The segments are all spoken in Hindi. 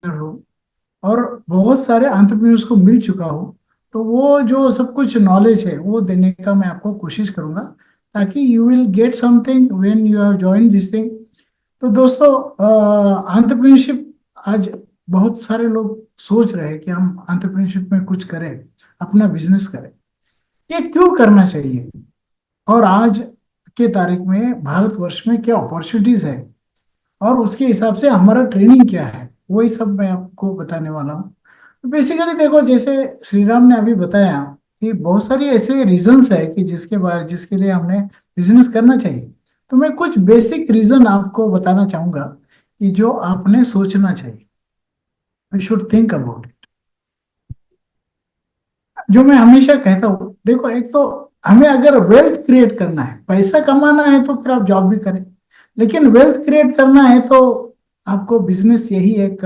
हूँ और बहुत सारे एंटरप्रेन्योर्स को मिल चुका हूँ। तो वो जो सब कुछ नॉलेज है वो देने का मैं आपको कोशिश करूंगा, ताकि you will get something when you have join this thing. तो दोस्तों, एंटरप्रेन्योरशिप आज बहुत सारे लोग सोच रहे हैं कि हम एंटरप्रेन्योरशिप में कुछ करें, अपना बिजनेस करें। ये क्यों करना चाहिए, और आज के तारीख में भारतवर्ष में क्या अपॉर्चुनिटीज है, और उसके हिसाब से हमारा ट्रेनिंग क्या है, वही सब मैं आपको बताने वाला हूँ। तो बेसिकली देखो, जैसे श्री राम ने अभी बताया कि बहुत सारी ऐसे रीजंस है कि जिसके लिए हमने बिजनेस करना चाहिए। तो मैं कुछ बेसिक रीजन आपको बताना चाहूंगा कि जो आपने सोचना चाहिए, you should think about it. जो मैं हमेशा कहता हूँ, देखो, एक तो हमें अगर वेल्थ क्रिएट करना है, पैसा कमाना है, तो फिर आप जॉब भी करें। लेकिन वेल्थ क्रिएट करना है तो आपको बिजनेस यही एक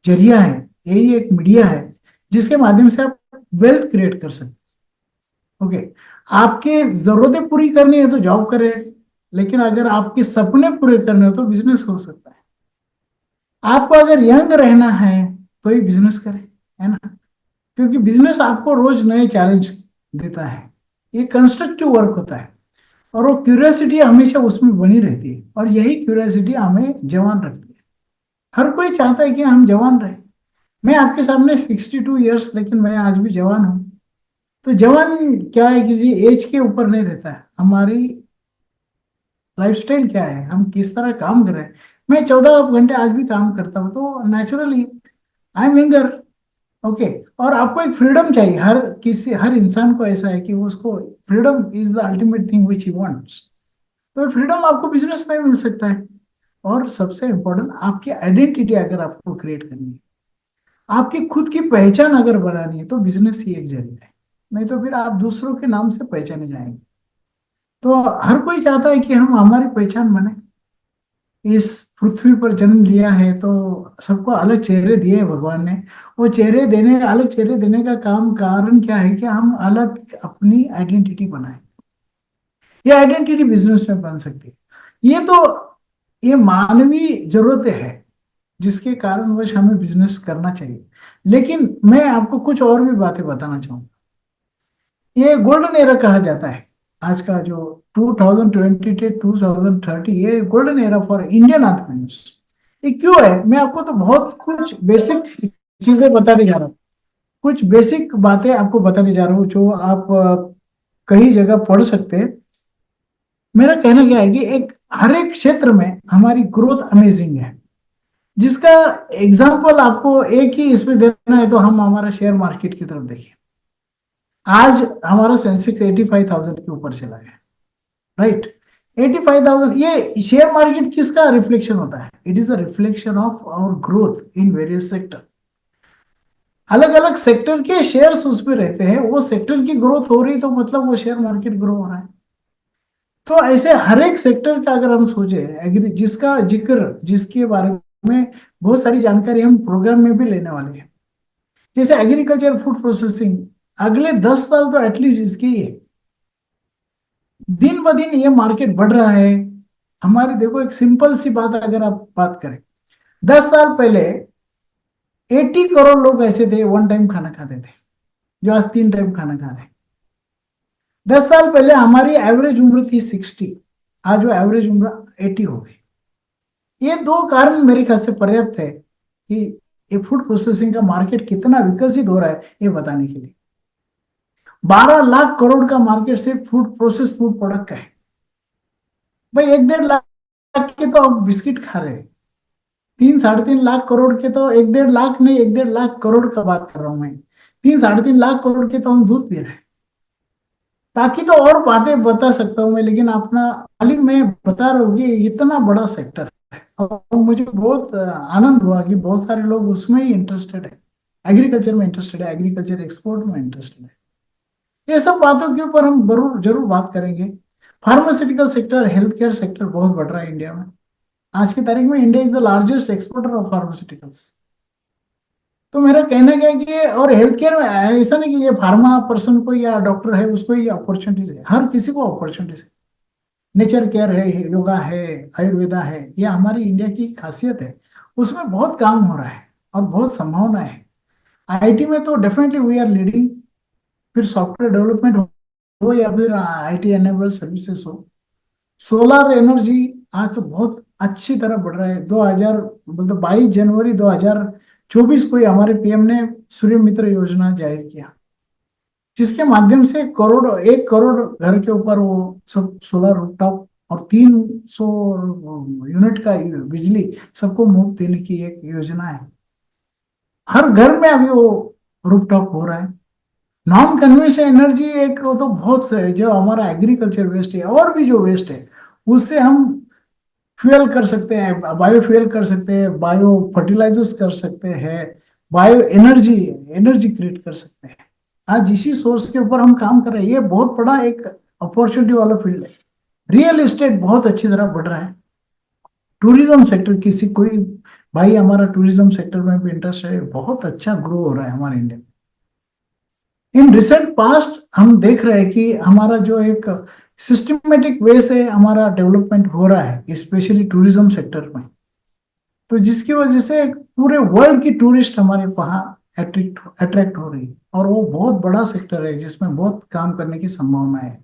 जरिया है, यही एक मीडिया है जिसके माध्यम से आप वेल्थ क्रिएट कर सकते। ओके, आपके जरूरतें पूरी करनी है तो जॉब करें, लेकिन अगर आपके सपने पूरे करने हो तो बिजनेस हो सकता है। आपको अगर यंग रहना है तो ही बिजनेस करें, है ना? क्योंकि बिजनेस आपको रोज नए चैलेंज देता है, ये कंस्ट्रक्टिव वर्क होता है, और वो क्यूरियोसिटी हमेशा उसमें बनी रहती है, और यही क्यूरियोसिटी हमें जवान रखती है। हर कोई चाहता है कि हम जवान रहे। मैं आपके सामने 62 ईयर्स, लेकिन मैं आज भी जवान हूँ। तो जवान क्या है, किसी एज के ऊपर नहीं रहता है। हमारी लाइफस्टाइल क्या है, हम किस तरह काम कर रहे हैं। मैं 14 घंटे आज भी काम करता हूँ, तो naturally I am younger. Okay, और आपको एक फ्रीडम चाहिए। हर इंसान को ऐसा है कि वो उसको freedom is the ultimate thing which he wants. तो फ्रीडम आपको बिजनेस में मिल सकता है। और सबसे इम्पोर्टेंट, आपकी आइडेंटिटी अगर आपको क्रिएट करनी है, आपकी खुद की पहचान अगर बनानी है, तो बिजनेस ही एक जरिया है। नहीं तो फिर आप दूसरों के नाम से पहचाने जाएंगे। तो हर कोई चाहता है कि हम हमारी पहचान बने। इस पृथ्वी पर जन्म लिया है तो सबको अलग चेहरे दिए हैं भगवान ने। वो अलग चेहरे देने का कारण क्या है कि हम अलग अपनी आइडेंटिटी बनाए। ये आइडेंटिटी बिजनेस में बन सकती है। ये मानवीय जरूरतें हैं जिसके कारणवश हमें बिजनेस करना चाहिए। लेकिन मैं आपको कुछ और भी बातें बताना चाहूंगा। ये गोल्डन एरा कहा जाता है आज का, जो 2020 से 2030, ये golden era for Indian entrepreneurs. ये क्यों है, मैं आपको तो बहुत कुछ बेसिक चीजें बताने जा रहा हूँ। कुछ बेसिक बातें आपको बताने जा रहा हूँ जो आप कई जगह पढ़ सकते हैं। मेरा कहना क्या है कि हर एक क्षेत्र में हमारी ग्रोथ अमेजिंग है, जिसका एग्जाम्पल आपको एक ही इसमें देना है तो हम हमारा शेयर मार्केट की तरफ देखिए। आज हमारा सेंसेक्स 85,000 के ऊपर चला है, राइट? 85,000, ये शेयर मार्केट किसका रिफ्लेक्शन होता है? It is a reflection of our growth in various sector. अलग अलग सेक्टर के शेयर्स उसमें रहते हैं, वो सेक्टर की ग्रोथ हो रही तो मतलब वो शेयर मार्केट ग्रो हो रहा है। तो ऐसे हर एक सेक्टर का अगर हम सोचे, एग्री जिसका जिक्र जिसके बारे में बहुत सारी जानकारी हम प्रोग्राम में भी लेने वाले हैं, जैसे एग्रीकल्चर, फूड प्रोसेसिंग, अगले 10 साल तो एटलीस्ट इसकी ही है। दिन ब दिन ये मार्केट बढ़ रहा है। हमारी देखो, एक सिंपल सी बात अगर आप बात करें, 10 साल पहले 80 करोड़ लोग ऐसे थे वन टाइम खाना खाते थे, जो आज 3 टाइम खाना खा रहे हैं। 10 साल पहले हमारी एवरेज उम्र थी 60, आज वो एवरेज उम्र 80 हो गई। ये दो कारण मेरे ख्याल से पर्याप्त है कि ये फूड प्रोसेसिंग का मार्केट कितना विकसित हो रहा है ये बताने के लिए। 12 लाख करोड़ का मार्केट सिर्फ फूड प्रोडक्ट का है। भाई, 1-1.5 लाख के तो आप बिस्किट खा रहे हैं। 3-3.5 लाख करोड़ के तो, 1-1.5 लाख नहीं, 1-1.5 करोड़ का बात कर रहा हूं मैं। 3-3.5 लाख करोड़ के तो हम दूध पी रहे हैं। बाकी तो और बातें बता सकता हूँ मैं, लेकिन अपना खाली मैं बता रहा हूँ कि इतना बड़ा सेक्टर है, और मुझे बहुत आनंद हुआ कि बहुत सारे लोग उसमें ही इंटरेस्टेड है। एग्रीकल्चर में इंटरेस्टेड है, एग्रीकल्चर एक्सपोर्ट में इंटरेस्टेड है। ये सब बातों के ऊपर हम जरूर जरूर बात करेंगे। Pharmaceutical sector, health care sector बहुत बढ़ रहा है इंडिया में। आज की तारीख में India is the largest exporter of pharmaceuticals. तो मेरा कहना क्या है कि और हेल्थ केयर में ऐसा नहीं कि ये फार्मा पर्सन को या डॉक्टर है उसको ही अपॉर्चुनिटीज है, हर किसी को अपॉर्चुनिटीज है। नेचर केयर है, योगा है, आयुर्वेदा है, ये हमारी इंडिया की खासियत है। उसमें बहुत काम हो रहा है और बहुत संभावना है। आईटी में तो डेफिनेटली वी आर लीडिंग। फिर सॉफ्टवेयर डेवलपमेंट हो या फिर आईटी एनेबल सर्विसेज हो। सोलर एनर्जी आज तो बहुत अच्छी तरह बढ़ रहा है। 2000 मतलब 22 जनवरी 2024 को ही हमारे पीएम ने सूर्य मित्र योजना जाहिर किया, जिसके माध्यम से 1 करोड़ घर के ऊपर वो सब सोलर रूफटॉप और 300 यूनिट का बिजली सबको मुफ्त देने की एक योजना है। हर घर में अभी वो रूफटॉप हो रहा है। नॉन कन्वेंशनल एनर्जी एक वो तो बहुत से जो हमारा एग्रीकल्चर वेस्ट है और भी जो वेस्ट है उससे हम फ्यूल कर सकते हैं, बायो फ्यूल कर सकते हैं, बायो फर्टिलाइजर्स कर सकते हैं, बायो एनर्जी एनर्जी क्रिएट कर सकते हैं। आज इसी सोर्स के ऊपर हम काम कर रहे हैं। ये बहुत बड़ा एक अपॉर्चुनिटी वाला फील्ड है। रियल एस्टेट बहुत अच्छी तरह बढ़ रहा है। टूरिज्म सेक्टर, किसी कोई भाई हमारा टूरिज्म सेक्टर में भी इंटरेस्ट है, बहुत अच्छा ग्रो हो रहा है हमारे इंडिया में। इन रिसेंट पास्ट हम देख रहे हैं कि हमारा जो एक सिस्टमेटिक वे से हमारा डेवलपमेंट हो रहा है स्पेशली टूरिज्म सेक्टर में, तो जिसकी वजह से पूरे वर्ल्ड की टूरिस्ट हमारे वहाँ अट्रैक्ट अट्रैक्ट हो रही है। और वो बहुत बड़ा सेक्टर है जिसमें बहुत काम करने की संभावना है।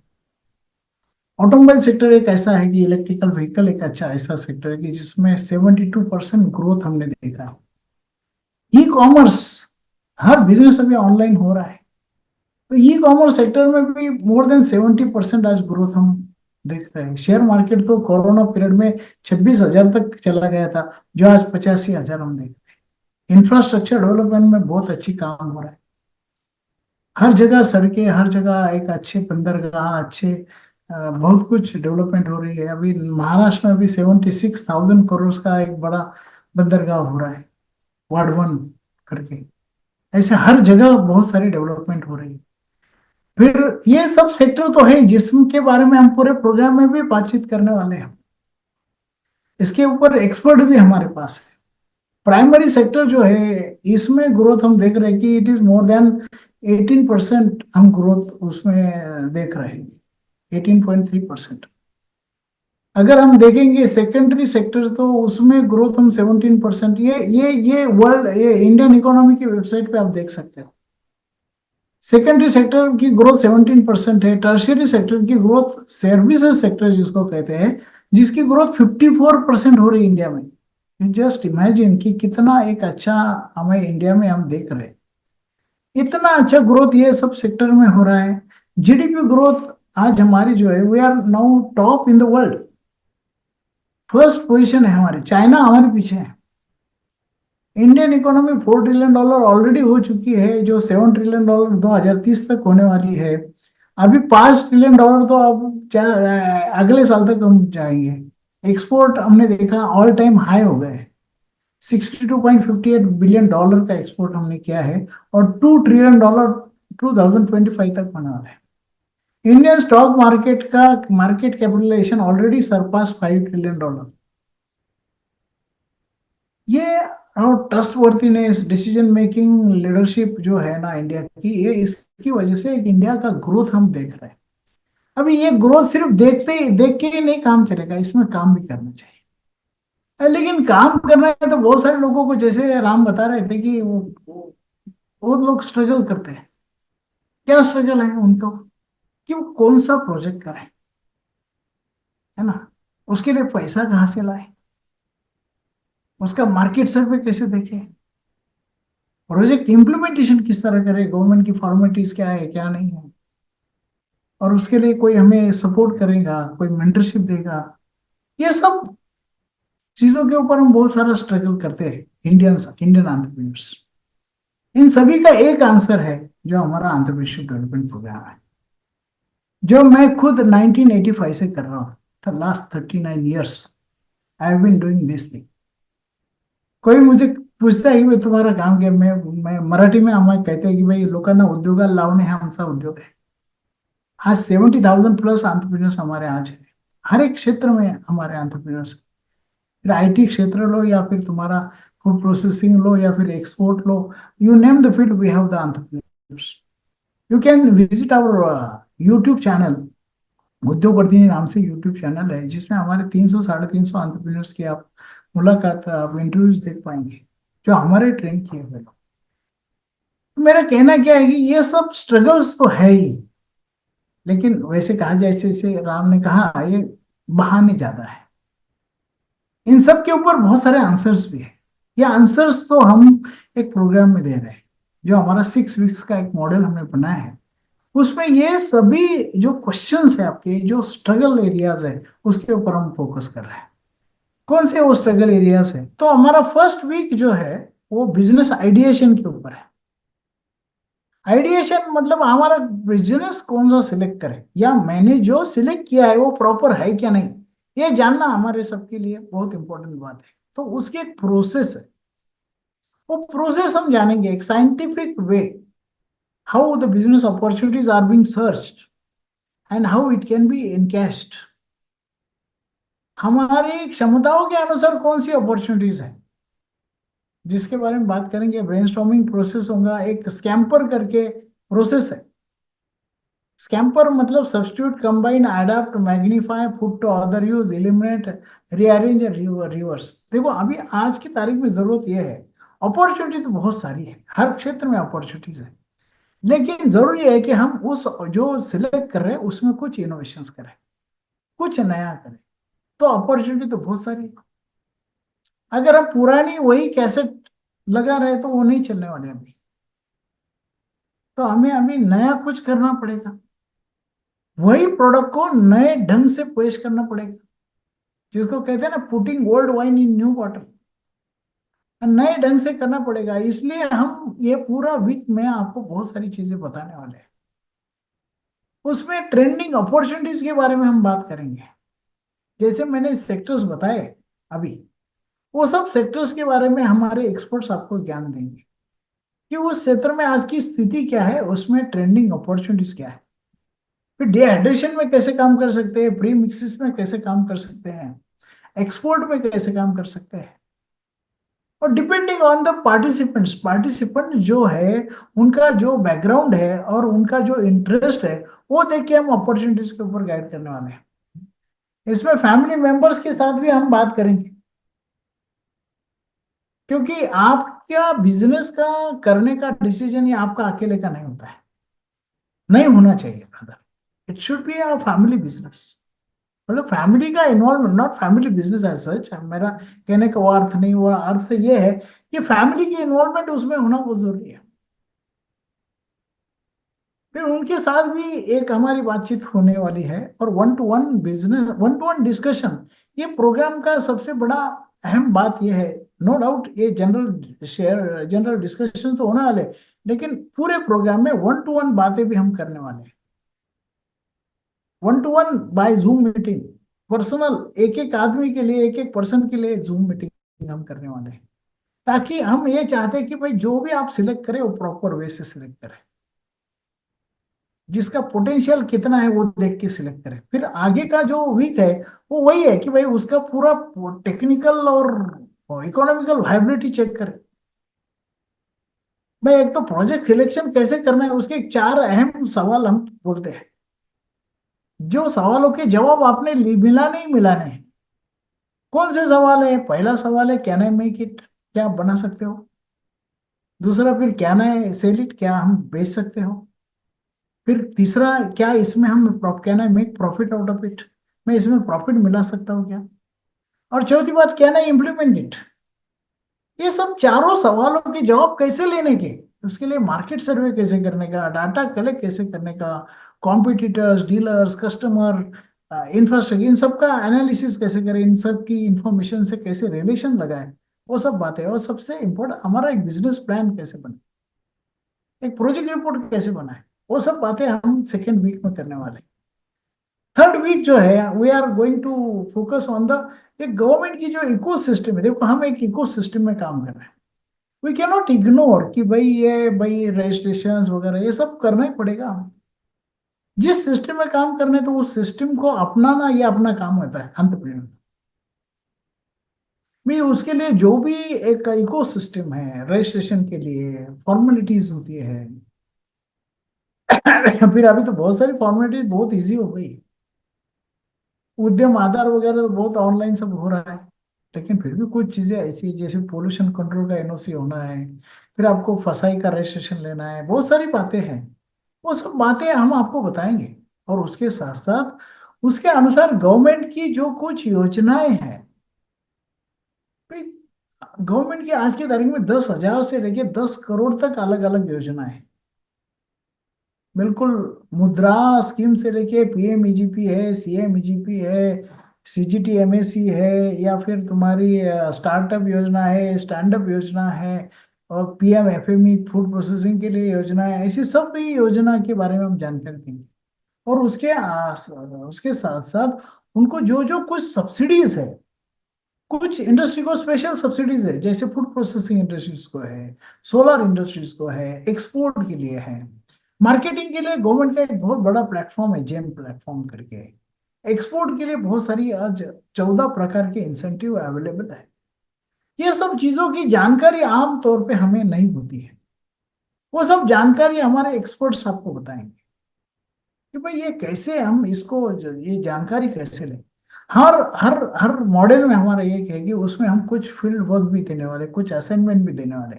ऑटोमोबाइल सेक्टर एक ऐसा है कि इलेक्ट्रिकल व्हीकल एक अच्छा ऐसा सेक्टर है कि जिसमें 72% ग्रोथ हमने देखा है। ई कॉमर्स, हर बिजनेस अभी ऑनलाइन हो रहा है, तो ई कॉमर्स सेक्टर में भी मोर देन 70% आज ग्रोथ हम देख रहे हैं। शेयर मार्केट तो कोरोना पीरियड में 26,000 तक चला गया था, जो आज 85,000 हम देख रहे हैं। इंफ्रास्ट्रक्चर डेवलपमेंट में बहुत अच्छी काम हो रहा है। हर जगह सड़कें, हर जगह एक अच्छे बंदरगाह, अच्छे बहुत कुछ डेवलपमेंट हो रही है। अभी महाराष्ट्र में अभी 76,000 करोड़ का एक बड़ा बंदरगाह हो रहा है, वाडवन करके। ऐसे हर जगह बहुत सारी डेवलपमेंट हो रही है। फिर ये सब सेक्टर तो है जिसके बारे में हम पूरे प्रोग्राम में भी बातचीत करने वाले हैं। इसके ऊपर एक्सपर्ट भी हमारे पास है। प्राइमरी सेक्टर जो है इसमें ग्रोथ हम देख रहे हैं कि इट इज मोर देन 18% हम ग्रोथ उसमें देख रहे हैं, 18.3%। अगर हम देखेंगे सेकेंडरी सेक्टर तो उसमें ग्रोथ हम 17%। ये वर्ल्ड, ये इंडियन इकोनॉमी की वेबसाइट पे आप देख सकते हो। सेकेंडरी सेक्टर की ग्रोथ 17% है। टर्शियरी सेक्टर की ग्रोथ, सर्विसेज सेक्टर जिसको कहते हैं, जिसकी ग्रोथ 54% हो रही है इंडिया में। जस्ट इमेजिन कि कितना एक अच्छा हमें इंडिया में हम देख रहे हैं। इतना अच्छा ग्रोथ ये सब सेक्टर में हो रहा है। जीडीपी ग्रोथ आज हमारी जो है, we are now top in the world. First position है हमारी, चाइना हमारे पीछे है। इंडियन इकोनॉमी $4 ट्रिलियन ऑलरेडी हो चुकी है, जो $7 ट्रिलियन 2030 तक होने वाली है। अभी $5 ट्रिलियन तो अब अगले साल तक हम जाएंगे। एक्सपोर्ट हमने देखा ऑल टाइम हाई हो गए, $62.58 बिलियन का एक्सपोर्ट हमने किया है। और $2 ट्रिलियन 2025 तक होने वाला है। इंडियन स्टॉक मार्केट का market capitalisation already surpass $5 trillion. ये और ट्रस्टवर्थीनेस, डिसीजन मेकिंग, लीडरशिप जो है ना इंडिया की, ये इसकी वजह से एक इंडिया का ग्रोथ हम देख रहे हैं। अभी ये ग्रोथ सिर्फ देख के ही नहीं काम चलेगा, इसमें काम भी करना चाहिए। लेकिन काम करना है तो बहुत सारे लोगों को, जैसे राम बता रहे थे कि वो लोग स्ट्रगल करते हैं। क्या स्ट्रगल है उनको कि वो कौन सा प्रोजेक्ट करें, है ना? उसके लिए पैसा कहाँ से लाए, उसका मार्केट सर्वे कैसे देखें, प्रोजेक्ट इम्प्लीमेंटेशन किस तरह करे, गवर्नमेंट की फॉर्मेलिटीज क्या है क्या नहीं है, और उसके लिए कोई हमें सपोर्ट करेगा, कोई मेंटरशिप देगा। ये सब चीजों के ऊपर हम बहुत सारा स्ट्रगल करते हैं इंडियन एंटरप्रेन्योर्स। इन सभी का एक आंसर है जो हमारा एंटरप्रेन्योरशिप डेवलपमेंट प्रोग्राम है, जो मैं खुद 1985 से कर रहा हूँ। The last 39 years I have been doing this thing. कोई मुझे पूछता है कि भाई तुम्हारा काम क्या है? मैं मराठी में हमें कहते हैं कि भाई लोकांना उद्योगाला लावणे हा आमचा उद्योग है। आज 70,000+ एंटरप्रेन्योर्स हमारे आज है। हर एक क्षेत्र में हमारे एंटरप्रेन्योर्स, फिर आईटी क्षेत्र लो या फिर तुम्हारा फूड प्रोसेसिंग लो या फिर एक्सपोर्ट लो, you name the field we have the entrepreneurs. You can visit our YouTube channel. Udyog Vardhini नाम से यूट्यूब चैनल है जिसमें हमारे 300 350 एंटरप्रेन्योर्स की आप मुलाकात, आप इंटरव्यूज देख पाएंगे जो हमारे ट्रेन किए हुए लोग। मेरा कहना क्या है कि ये सब स्ट्रगल्स तो है ही, लेकिन वैसे कहा जाए, जैसे जैसे राम ने कहा, ये बहाने ज्यादा है। इन सब के ऊपर बहुत सारे आंसर्स भी है। ये आंसर्स तो हम एक प्रोग्राम में दे रहे हैं, जो हमारा 6 वीक्स का एक मॉडल हमने बनाया है। उसमें ये सभी जो क्वेश्चंस है आपके, जो स्ट्रगल एरियाज है, उसके ऊपर हम फोकस कर रहे हैं। कौन से वो स्ट्रगल एरियाज है? तो हमारा फर्स्ट वीक जो है वो बिजनेस आइडिएशन के ऊपर है। आइडिएशन मतलब हमारा बिजनेस कौन सा सिलेक्ट करें, या मैंने जो सिलेक्ट किया है वो प्रॉपर है क्या नहीं, ये जानना हमारे सबके लिए बहुत इंपॉर्टेंट बात है। तो उसकी एक प्रोसेस है, वो प्रोसेस हम जानेंगे, एक scientific way, how the business opportunities are being searched and how it can be encashed. हमारी क्षमताओं के अनुसार कौन सी अपॉर्चुनिटीज है, जिसके बारे में बात करेंगे। ब्रेनस्टॉर्मिंग प्रोसेस होगा, एक स्कैम्पर करके प्रोसेस है। स्कैम्पर मतलब substitute, combine, adapt, magnify, put to other use, eliminate, rearrange, reverse. देखो अभी आज की तारीख में जरूरत यह है, अपॉर्चुनिटी तो बहुत सारी है, हर क्षेत्र में अपॉर्चुनिटीज है, लेकिन जरूरी है कि हम उस जो सिलेक्ट कर रहे हैं उसमें कुछ इनोवेशंस करें, कुछ नया करें। तो अपॉर्चुनिटी तो बहुत सारी है। अगर हम पुरानी वही कैसेट लगा रहे तो वो नहीं चलने वाले अभी। तो हमें अभी नया कुछ करना पड़ेगा, वही प्रोडक्ट को नए ढंग से पेश करना पड़ेगा, जिसको कहते हैं ना, putting old wine in new bottle. नए ढंग से करना पड़ेगा। इसलिए हम ये पूरा वीक में आपको बहुत सारी चीजें बताने वाले हैं। उसमें ट्रेंडिंग अपॉर्चुनिटीज के बारे में हम बात करेंगे। जैसे मैंने सेक्टर्स बताए अभी, वो सब सेक्टर्स के बारे में हमारे एक्सपर्ट्स आपको ज्ञान देंगे कि उस क्षेत्र में आज की स्थिति क्या है, उसमें ट्रेंडिंग अपॉर्चुनिटीज क्या है। फिर डिहाइड्रेशन में कैसे काम कर सकते हैं, प्री मिक्सिस में कैसे काम कर सकते हैं, एक्सपोर्ट में कैसे काम कर सकते हैं। और depending on the participants, participant जो है उनका जो बैकग्राउंड है और उनका जो इंटरेस्ट है, वो देख के हम अपॉर्चुनिटीज के ऊपर गाइड करने वाले हैं। इसमें फैमिली मेंबर्स के साथ भी हम बात करेंगे, क्योंकि आपका बिजनेस का करने का डिसीजन ये आपका अकेले का नहीं होता है, नहीं होना चाहिए brother. It should be a family business. मतलब फैमिली का involvement, not family business as such. मेरा कहने का वो अर्थ नहीं, वो अर्थ ये है कि फैमिली की इन्वॉल्वमेंट उसमें होना बहुत जरूरी है। फिर उनके साथ भी एक हमारी बातचीत होने वाली है, और one two one business, one two one discussion, ये प्रोग्राम का सबसे बड़ा अहम बात यह है। नो डाउट ये जनरल शेयर, जनरल डिस्कशन तो होने वाले, लेकिन पूरे प्रोग्राम में वन टू वन बातें भी हम करने वाले हैं। One two one by zoom meeting, personal, एक एक आदमी के लिए, एक एक पर्सन के लिए जूम मीटिंग हम करने वाले हैं। ताकि हम ये चाहते हैं कि भाई जो भी आप सिलेक्ट करें वो प्रॉपर वे से सिलेक्ट करें, जिसका पोटेंशियल कितना है वो देख के सिलेक्ट करें। फिर आगे का जो वीक है वो वही है कि भाई उसका पूरा टेक्निकल और इकोनॉमिकल वायबिलिटी चेक करें। भाई एक तो प्रोजेक्ट सिलेक्शन कैसे करना है, उसके 4 अहम सवाल हम बोलते हैं, जो सवालों के जवाब आपने मिलाने ही मिलाने हैं। कौन से सवाल है? पहला सवाल है, कैन आई मेक इट, क्या आप बना सकते हो? दूसरा, फिर कैन आई सेल इट, क्या हम बेच सकते हो? फिर तीसरा, क्या इसमें हम can I make profit out of it, मैं इसमें प्रॉफिट मिला सकता हूँ क्या? और चौथी बात, कैन आई इम्प्लीमेंट इट। ये सब चारों सवालों के जवाब कैसे लेने के, उसके लिए मार्केट सर्वे कैसे करने का, डाटा कलेक्ट कैसे करने का, कॉम्पिटिटर्स, डीलर्स, कस्टमर, इंफ्रास्ट्रक्चर, इन सब का एनालिसिस कैसे करें, इन सब की इंफॉर्मेशन से कैसे रिलेशन लगाए, वो सब बातें। और सबसे इम्पोर्टेंट, हमारा एक बिजनेस प्लान कैसे बने, एक प्रोजेक्ट रिपोर्ट कैसे बनाए, वो सब बातें हम सेकेंड वीक में करने वाले हैं। थर्ड वीक जो है, we are going to focus on the, एक गवर्नमेंट की जो इको सिस्टम है। देखो हम एक इको सिस्टम में काम कर रहे हैं। वी कैन नॉट इग्नोर कि भाई ये, भाई रजिस्ट्रेशन वगैरह ये सब करना ही पड़ेगा। जिस सिस्टम में काम करने, तो उस सिस्टम को अपनाना ये अपना काम होता है अंत में। भी उसके लिए जो भी एक इको सिस्टम है, रजिस्ट्रेशन के लिए फॉर्मेलिटीज होती है। फिर अभी तो बहुत सारी फॉर्मेलिटीज बहुत इजी हो गई, उद्यम आधार वगैरह तो बहुत ऑनलाइन सब हो रहा है। लेकिन फिर भी कुछ चीजें ऐसी, जैसे पोल्यूशन कंट्रोल का एनओसी होना है, फिर आपको फसाई का रजिस्ट्रेशन लेना है, बहुत सारी बातें हैं। वो सब बातें हम आपको बताएंगे। और उसके साथ साथ उसके अनुसार गवर्नमेंट की जो कुछ योजनाएं हैं, गवर्नमेंट की आज की तारीख में 10,000 से लेके 10 करोड़ तक अलग अलग योजनाएं हैं। बिल्कुल। मुद्रा स्कीम से लेके पीएमईजीपी है, सीएमईजीपी है, सीजीटीएमएसी है, या फिर तुम्हारी स्टार्टअप योजना है, स्टैंड अप योजना है, और पीएमएफएमई फूड प्रोसेसिंग के लिए योजना है। ऐसी सब भी योजना के बारे में हम जानकारी देंगे। और उसके साथ साथ उनको जो जो कुछ सब्सिडीज है, कुछ इंडस्ट्री को स्पेशल सब्सिडीज है, जैसे फूड प्रोसेसिंग इंडस्ट्रीज को है, सोलर इंडस्ट्रीज को है, एक्सपोर्ट के लिए है, मार्केटिंग के लिए गवर्नमेंट का एक बहुत बड़ा प्लेटफॉर्म है, जेम प्लेटफॉर्म करके। एक्सपोर्ट के लिए बहुत सारी आज 14 प्रकार के इंसेंटिव अवेलेबल है। ये सब चीजों की जानकारी आम तौर पे हमें नहीं होती है। वो सब जानकारी हमारे एक्सपर्ट्स आपको बताएंगे कि भाई ये कैसे हम इसको, ये जानकारी कैसे लें। हर हर हर मॉडल में हमारा ये है कि उसमें हम कुछ फील्ड वर्क भी देने वाले, कुछ असाइनमेंट भी देने वाले।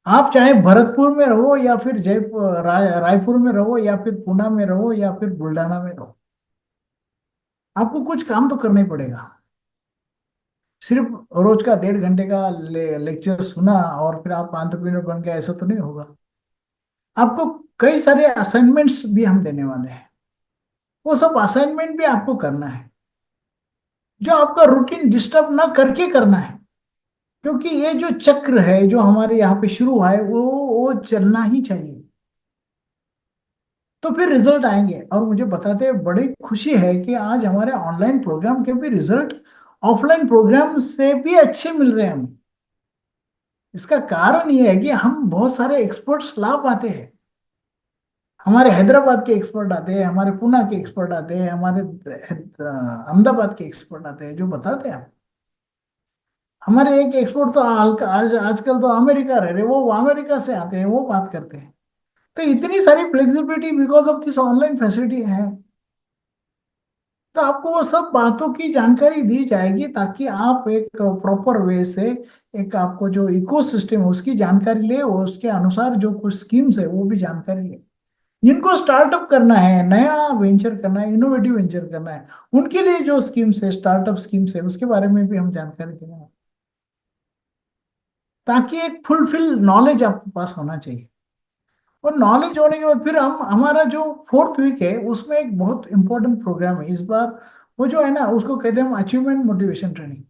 आप चाहे भरतपुर में रहो, या फिर जयपुर रायपुर में रहो, या फिर पुणे में रहो, या फिर बुल्डाना में रहो, आपको कुछ काम तो करना ही पड़ेगा। सिर्फ रोज का 1.5 घंटे का लेक्चर सुना और फिर आप एंटरप्रेन्योर बन गए, ऐसा तो नहीं होगा। आपको कई सारे असाइनमेंट्स भी हम देने वाले हैं। वो सब असाइनमेंट भी आपको करना है, जो आपका रूटीन डिस्टर्ब ना करके करना है। क्योंकि ये जो चक्र है जो हमारे यहाँ पे शुरू हुआ है, वो चलना ही चाहिए। तो फिर रिजल्ट आएंगे। और मुझे बताते बड़ी खुशी है कि आज हमारे ऑनलाइन प्रोग्राम के भी रिजल्ट ऑफलाइन प्रोग्राम से भी अच्छे मिल रहे हैं हमें। इसका कारण ये है कि हम बहुत सारे एक्सपर्ट्स ला पाते हैं। हमारे हैदराबाद के एक्सपर्ट आते हैं, हमारे पुणे के एक्सपर्ट आते हैं, हमारे अहमदाबाद के एक्सपर्ट आते हैं, जो बताते हैं। हमारे एक एक्सपर्ट तो आजकल तो अमेरिका रह रहे, वो अमेरिका से आते हैं, वो बात करते हैं। तो इतनी सारी flexibility because of this online facility है। तो आपको वो सब बातों की जानकारी दी जाएगी, ताकि आप एक प्रॉपर वे से, एक आपको जो इकोसिस्टम है उसकी जानकारी ले, और उसके अनुसार जो कुछ स्कीम्स है वो भी जानकारी ले। जिनको स्टार्टअप करना है, नया वेंचर करना है, इनोवेटिव वेंचर करना है, उनके लिए जो स्कीम्स है, स्टार्टअप स्कीम्स है, उसके बारे में भी हम जानकारी देंगे। ताकि एक फुलफिल नॉलेज आपके पास होना चाहिए। और नॉलेज होने के बाद फिर हम, हमारा जो 4th वीक है उसमें एक बहुत इंपॉर्टेंट प्रोग्राम है इस बार। वो जो है ना, उसको कहते हैं हम अचीवमेंट मोटिवेशन ट्रेनिंग।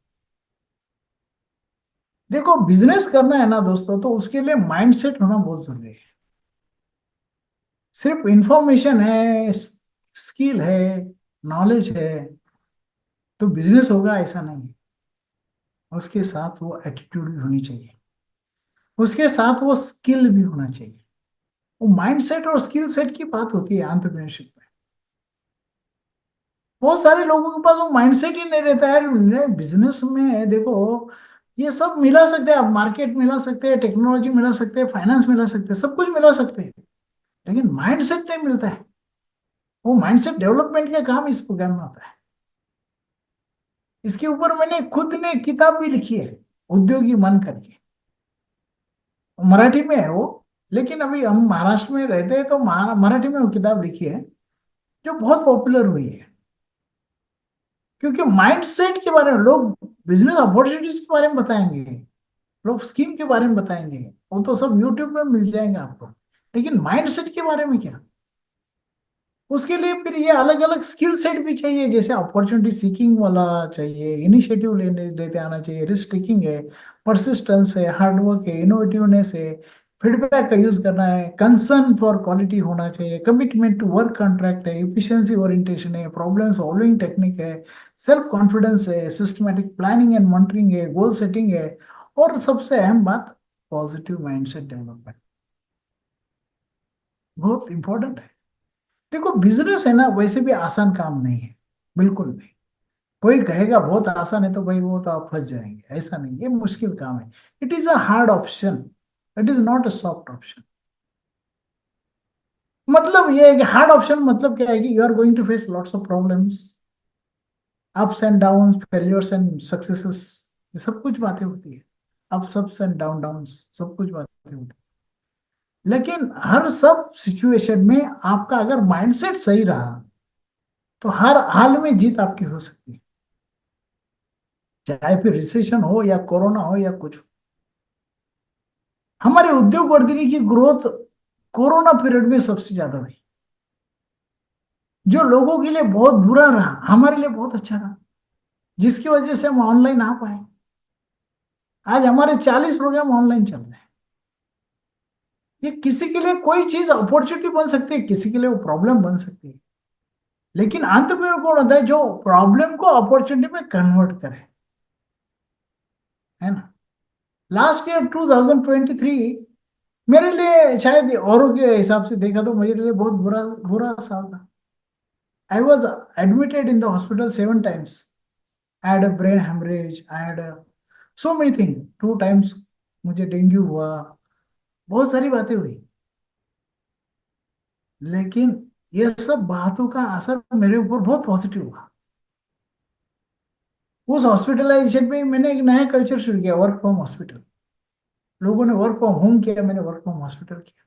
देखो, बिजनेस करना है ना दोस्तों, तो उसके लिए माइंडसेट होना बहुत जरूरी है। सिर्फ इंफॉर्मेशन है, स्किल है, नॉलेज है तो बिजनेस होगा, ऐसा नहीं है। उसके साथ वो एटीट्यूड भी होनी चाहिए, उसके साथ वो स्किल भी होना चाहिए। वो माइंडसेट और स्किल सेट की बात होती है एंटरप्रेन्योरशिप में। बहुत सारे लोगों के पास वो माइंडसेट ही नहीं रहता है। बिजनेस में है, देखो, ये सब मिला सकते हैं आप, मार्केट मिला सकते हैं, टेक्नोलॉजी मिला सकते हैं, फाइनेंस मिला सकते हैं, सब कुछ मिला सकते हैं, लेकिन माइंडसेट नहीं मिलता है। वो माइंडसेट डेवलपमेंट का काम इस प्रोग्राम में होता है। इसके ऊपर मैंने खुद ने किताब भी लिखी है, उद्योगी मन करके। मराठी में है वो, लेकिन अभी हम महाराष्ट्र में रहते हैं तो मराठी में वो किताब लिखी है, जो बहुत पॉपुलर हुई है। क्योंकि माइंडसेट के बारे में लोग बिजनेस अपॉर्चुनिटीज के बारे में बताएंगे, लोग स्कीम के बारे में बताएंगे, वो तो सब यूट्यूब में मिल जाएगा आपको। लेकिन माइंडसेट के बारे में क्या? उसके लिए फिर ये अलग अलग स्किल सेट भी चाहिए, जैसे अपॉर्चुनिटी सीकिंग वाला चाहिए, इनिशिएटिव लेने लेते आना चाहिए, रिस्क टेकिंग है, परसिस्टेंस है, हार्डवर्क है, इनोवेटिवनेस है, फीडबैक का यूज करना है, कंसर्न फॉर क्वालिटी होना चाहिए, कमिटमेंट टू वर्क कॉन्ट्रैक्ट है, इफिशिएंसी ओरिएंटेशन है, प्रॉब्लम सॉल्विंग टेक्निक है, सेल्फ कॉन्फिडेंस है, सिस्टमैटिक प्लानिंग एंड मॉनिटरिंग है, गोल सेटिंग है, और सबसे अहम बात, पॉजिटिव माइंडसेट डेवलपमेंट। बहुत इंपॉर्टेंट है। देखो, बिजनेस है ना, वैसे भी आसान काम नहीं है, बिल्कुल नहीं। कोई कहेगा बहुत आसान है तो भाई वो तो आप फंस जाएंगे, ऐसा नहीं, ये मुश्किल काम है। It is a hard option, it is not a soft option. मतलब ये है कि हार्ड ऑप्शन मतलब क्या है कि you are going to face lots of problems, ups and down, failures and successes, ये सब कुछ बातें होती है। Ups ups and down downs, सब कुछ बातें होती है। लेकिन हर सब सिचुएशन में आपका अगर माइंडसेट सही रहा तो हर हाल में जीत आपकी हो सकती है, चाहे फिर रिसेशन हो या कोरोना हो या कुछ हो। हमारे उद्योग वर्धिनी की ग्रोथ कोरोना पीरियड में सबसे ज्यादा हुई। जो लोगों के लिए बहुत बुरा रहा, हमारे लिए बहुत अच्छा रहा, जिसकी वजह से हम ऑनलाइन आ पाए। आज हमारे 40 प्रोग्राम ऑनलाइन चल रहे हैं। ये किसी के लिए कोई चीज अपॉर्चुनिटी बन सकती है, किसी के लिए वो प्रॉब्लम बन सकती है। लेकिन एंटरप्रेन्योर कौन होता है? जो प्रॉब्लम को अपॉर्चुनिटी में कन्वर्ट करे, है ना। लास्ट ईयर 2023 मेरे लिए, शायद औरों के हिसाब से देखा तो मेरे लिए बहुत बुरा बुरा साल था। I was admitted in the hospital 7 times. I had a brain hemorrhage. I had so many things. 2 times मुझे डेंगू हुआ, बहुत सारी बातें हुई। लेकिन ये सब बातों का असर मेरे ऊपर बहुत पॉजिटिव हुआ। उस हॉस्पिटलाइजेशन में मैंने एक नया कल्चर शुरू किया, वर्क फ्रॉम हॉस्पिटल। लोगों ने वर्क फ्रॉम होम किया, मैंने वर्क फ्रॉम हॉस्पिटल किया।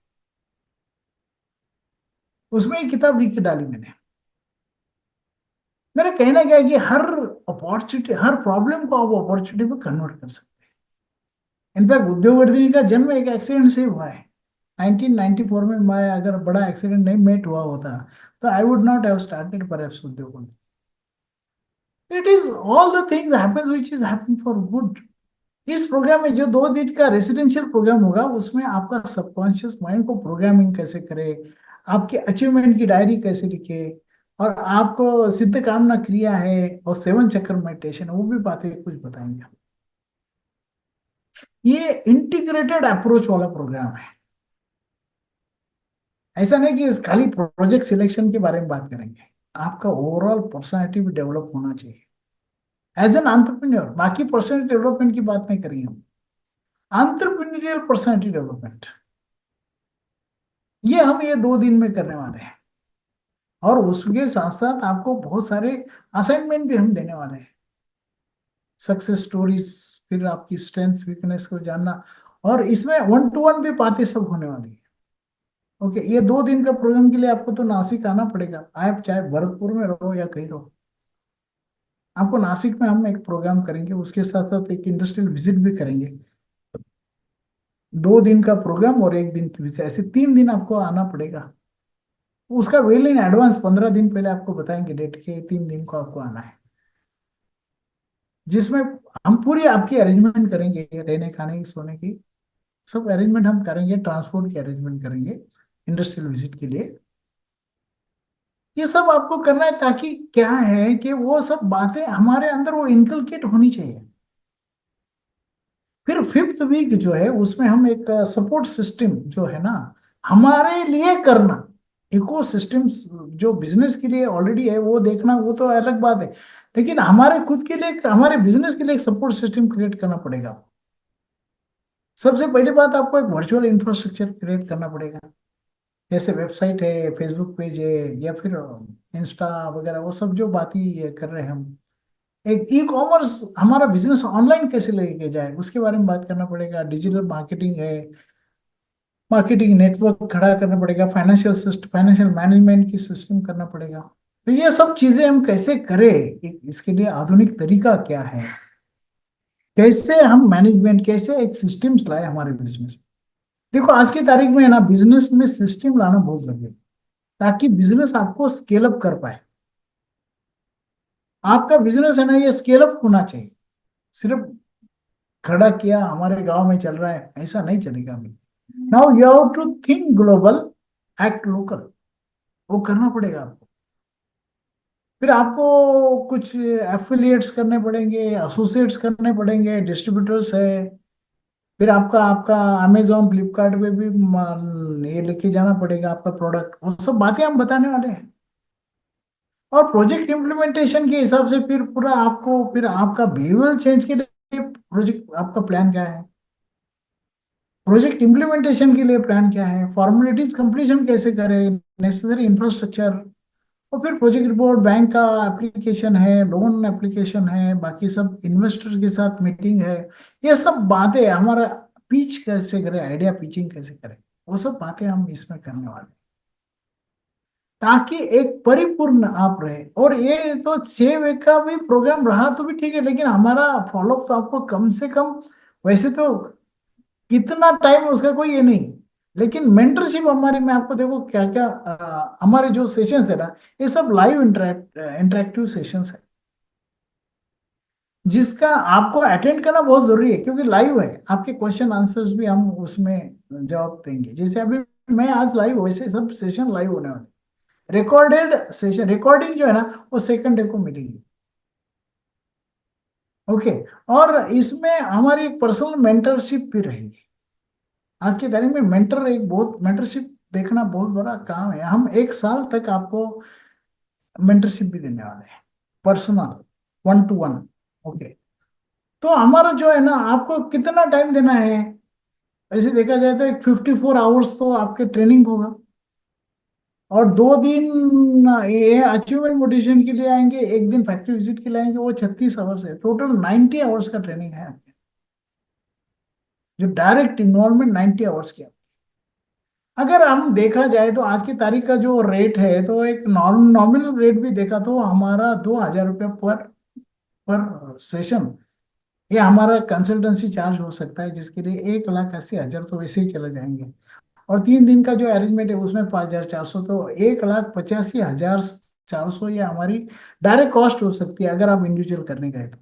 उसमें एक किताब लिख के डाली मैंने। मेरा कहना क्या है कि हर अपॉर्चुनिटी, हर प्रॉब्लम को आप अपॉर्चुनिटी में कन्वर्ट कर सकते हैं। इनफैक्ट उद्योगवर्धिनी का जन्म एक एक्सीडेंट से हुआ है। 1994 में मैं अगर बड़ा एक्सीडेंट नहीं मेट हुआ होता तो I would not have started perhaps उद्योग। It is all the things happens which is happening for good. इस प्रोग्राम में जो 2 दिन का रेसिडेंशियल प्रोग्राम होगा, उसमें आपका सबकॉन्शियस माइंड को प्रोग्रामिंग कैसे करे, आपके अचीवमेंट की डायरी कैसे लिखे, और आपको सिद्ध कामना क्रिया है और 7 चक्र मेडिटेशन, वो भी बातें कुछ बताएंगे। ये इंटीग्रेटेड अप्रोच वाला प्रोग्राम है। ऐसा नहीं कि खाली प्रोजेक्ट सिलेक्शन के बारे में बात करेंगे। आपका ओवरऑल पर्सनालिटी भी डेवलप होना चाहिए एज एन एंटरप्रेन्योर। बाकी पर्सनालिटी डेवलपमेंट की बात नहीं करेंगे हम, एंटरप्रेन्योरियल पर्सनालिटी डेवलपमेंट, ये 2 दिन में करने वाले हैं। और उसके साथ साथ आपको बहुत सारे असाइनमेंट भी हम देने वाले हैं। सक्सेस स्टोरीज, फिर आपकी स्ट्रेंथ्स वीकनेस को जानना, और इसमें 1 to 1 भी बातें सब होने वाली है। ओके, ये 2 दिन का प्रोग्राम के लिए आपको तो नासिक आना पड़ेगा। आप चाहे भरतपुर में रहो या कहीं रहो, आपको नासिक में हम एक प्रोग्राम करेंगे, उसके साथ साथ एक इंडस्ट्रियल विजिट भी करेंगे। 2 दिन का प्रोग्राम और 1 दिन की विजिट, ऐसे 3 दिन आपको आना पड़ेगा। उसका वेल इन एडवांस 15 दिन पहले आपको बताएंगे डेट के 3 दिन को आपको आना है, जिसमें हम पूरी आपकी अरेंजमेंट करेंगे, रहने खाने की सोने की सब अरेंजमेंट हम करेंगे, ट्रांसपोर्ट की अरेंजमेंट करेंगे इंडस्ट्रियल विजिट के लिए। ये सब आपको करना है ताकि क्या है कि वो सब बातें हमारे अंदर वो इनकलकेट होनी चाहिए। फिर 5th वीक जो है उसमें हम एक सपोर्ट सिस्टम जो है ना, हमारे लिए करना। इको सिस्टम्स जो बिजनेस के लिए ऑलरेडी है वो देखना, वो तो अलग बात है। लेकिन हमारे खुद के लिए, हमारे बिजनेस के लिए एक सपोर्ट सिस्टम क्रिएट करना पड़ेगा। सबसे पहली बात, आपको एक वर्चुअल इंफ्रास्ट्रक्चर क्रिएट करना पड़ेगा। जैसे वेबसाइट है, फेसबुक पेज है, या फिर इंस्टा वगैरह, वो सब जो बात ही कर रहे हैं हम। एक ई कॉमर्स, हमारा बिजनेस ऑनलाइन कैसे लेके जाए उसके बारे में बात करना पड़ेगा। डिजिटल मार्केटिंग है, मार्केटिंग नेटवर्क खड़ा करना पड़ेगा, फाइनेंशियल सिस्टम, फाइनेंशियल मैनेजमेंट की सिस्टम करना पड़ेगा। तो ये सब चीजें हम कैसे करें, इसके लिए आधुनिक तरीका क्या है, कैसे हम मैनेजमेंट, कैसे एक सिस्टम लाए हमारे बिजनेस में। देखो आज की तारीख में है ना, बिजनेस में सिस्टम लाना बहुत जरूरी है, ताकि बिजनेस आपको स्केल अप कर पाए। आपका बिजनेस है ना, ये स्केल अप होना चाहिए। सिर्फ खड़ा किया हमारे गांव में चल रहा है, ऐसा नहीं चलेगा अभी। Now you have to think global, act local, वो करना पड़ेगा आपको। फिर आपको कुछ एफिलिएट्स करने पड़ेंगे, एसोसिएट्स करने पड़ेंगे, डिस्ट्रीब्यूटर्स है। फिर आपका आपका अमेजोन फ्लिपकार्ट पे भी ये लेके जाना पड़ेगा आपका प्रोडक्ट। वो सब बातें हम बताने वाले हैं। और प्रोजेक्ट इम्प्लीमेंटेशन के हिसाब से फिर पूरा आपको, फिर आपका बिहेवियरल चेंज के लिए प्रोजेक्ट, आपका प्लान क्या है, प्रोजेक्ट इम्प्लीमेंटेशन के लिए प्लान क्या है, फॉर्मेलिटीज कंप्लीशन कैसे करें, नेसेसरी इंफ्रास्ट्रक्चर, और फिर प्रोजेक्ट रिपोर्ट, बैंक का एप्लीकेशन है, लोन एप्लीकेशन है, बाकी सब इन्वेस्टर के साथ मीटिंग है। ये सब बातें हमारा पिच कैसे करें, आइडिया पिचिंग कैसे करें, वो सब बातें हम इसमें करने वाले हैं, ताकि एक परिपूर्ण आप रहे। और ये तो 6 वीक का भी प्रोग्राम रहा तो भी ठीक है, लेकिन हमारा फॉलोअप तो आपको कम से कम, वैसे तो कितना टाइम उसका कोई ये नहीं, लेकिन मेंटरशिप हमारी, मैं आपको देखो क्या क्या हमारे जो सेशंस है ना, ये सब लाइव इंटरेक्टिव सेशंस है, जिसका आपको अटेंड करना बहुत जरूरी है, क्योंकि लाइव है, आपके क्वेश्चन आंसर्स भी हम उसमें जवाब देंगे। जैसे अभी मैं आज लाइव, वैसे सब सेशन लाइव होने वाले। रिकॉर्डेड सेशन, रिकॉर्डिंग जो है ना, वो सेकंड डे को मिलेगी। ओके। और इसमें हमारी एक पर्सनल मेंटरशिप भी रहेगी। आज की तारीख में मेंटर एक बहुत, मेंटरशिप देखना बहुत बड़ा काम है। हम 1 साल तक आपको मेंटरशिप भी देने वाले हैं, पर्सनल, 1 to 1। ओके। तो हमारा जो है ना, आपको कितना टाइम देना है, ऐसे देखा जाए तो एक 54 आवर्स तो आपके ट्रेनिंग होगा, और 2 दिन ये अचीवमेंट मोटिवेशन के लिए आएंगे, एक दिन फैक्ट्री विजिट के लिए आएंगे, वो 36 आवर्स है, टोटल 90 आवर्स का ट्रेनिंग है आपके, जो डायरेक्ट इन्वॉल्वमेंट 90 आवर्स की है। अगर हम देखा जाए तो आज की तारीख का जो रेट है, तो एक नॉमिनल रेट भी देखा तो हमारा 2,000 रुपये पर सेशन, ये हमारा कंसल्टेंसी चार्ज हो सकता है, जिसके लिए 1,80,000 तो वैसे ही चले जाएंगे। और 3 दिन का जो अरेंजमेंट है उसमें 5,400, तो 1,85,400 ये हमारी डायरेक्ट कॉस्ट हो सकती है, अगर आप इंडिविजुअल करने गए तो।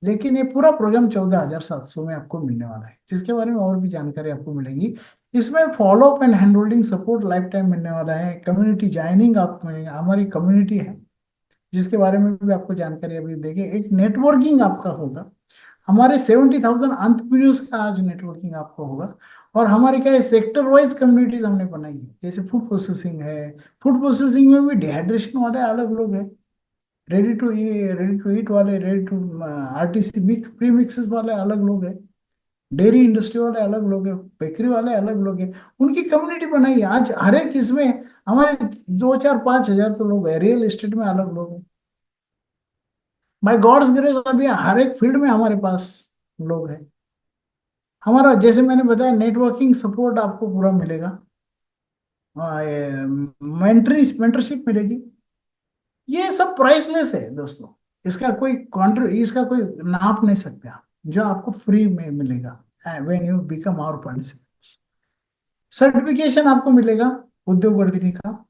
लेकिन ये पूरा प्रोग्राम 14,700 में आपको मिलने वाला है, जिसके बारे में और भी जानकारी आपको मिलेगी। इसमें follow up and hand holding support life time मिलने वाला है, कम्युनिटी ज्वाइनिंग आपको मिलेगा, हमारी कम्युनिटी है जिसके बारे में भी आपको जानकारी अभी देंगे। एक नेटवर्किंग आपका होगा, हमारे 70,000 एंटरप्रेन्योर्स का आज नेटवर्किंग आपको होगा। और हमारे क्या है, सेक्टर वाइज कम्युनिटीज हमने बनाई है, जैसे फूड प्रोसेसिंग है, फूड प्रोसेसिंग में भी डिहाइड्रेशन वाले अलग लोग हैं, रेडी टू ईट वाले, ready to RTC mix pre mixes वाले अलग लोग हैं, डेयरी इंडस्ट्री वाले अलग लोग हैं, बेकरी वाले अलग लोग हैं। उनकी कम्युनिटी बनाई है। आज हर एक इसमें हमारे 2, 4, 5 हजार तो लोग हैं, रियल एस्टेट में अलग लोग हैं। बाय गॉड्स ग्रेस अभी हर एक फील्ड में हमारे पास लोग हैं। हमारा जैसे मैंने बताया, नेटवर्किंग सपोर्ट आपको पूरा मिलेगा, मेंटरशिप मिलेगी। ये सब प्राइसलेस है दोस्तों, इसका कोई कॉन्ट्री, इसका कोई नाप नहीं सकते आप, जो आपको फ्री में मिलेगा when you become our participant. Certification आपको मिलेगा उद्योग वर्धिनी का।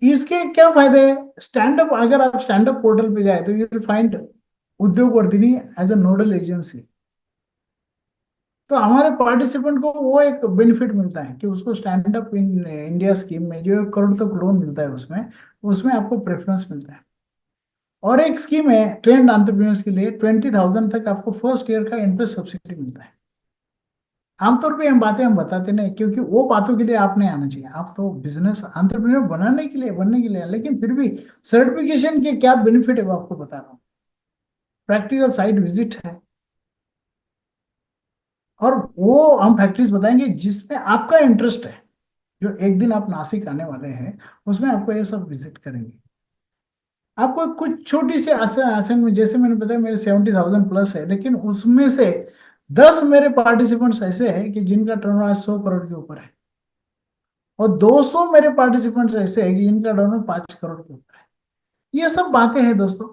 इसके क्या फायदे हैं, स्टैंड अप, अगर आप स्टैंड अप पोर्टल पे जाए तो you will find Udyog Vardhini as a nodal agency. तो हमारे पार्टिसिपेंट को वो एक बेनिफिट मिलता है कि उसको stand up in India scheme में जो 1 करोड़ तक लोन मिलता है, उसमें उसमें आपको प्रेफरेंस मिलता है। और एक स्कीम है ट्रेंड एंटरप्रेन्योर्स के लिए, 20,000 तक आपको फर्स्ट ईयर का इंटरेस्ट सब्सिडी मिलता है। आमतौर पे हम बातें हम बताते नहीं, क्योंकि वो बातों के लिए आप नहीं आना चाहिए, आप तो बिजनेस एंटरप्रेन्योर बनाने के लिए, बनने के लिए, लेकिन फिर भी सर्टिफिकेशन के क्या बेनिफिट है वो आपको बता रहा हूँ। प्रैक्टिकल साइट विजिट है, और वो हम फैक्ट्रीज बताएंगे जिसमें आपका इंटरेस्ट है। जो एक दिन आप नासिक आने वाले हैं, उसमें आपको ये सब विजिट करेंगे। आपको कुछ छोटी सी आसन आसन में, जैसे मैंने बताया मेरे 70,000 प्लस है, लेकिन उसमें से 10 मेरे पार्टिसिपेंट्स ऐसे हैं कि जिनका टर्नओवर 100 करोड़ के ऊपर है, और 200 मेरे पार्टिसिपेंट्स ऐसे हैं कि जिनका टर्नओवर 5 करोड़ के ऊपर है। ये सब बातें हैं दोस्तों।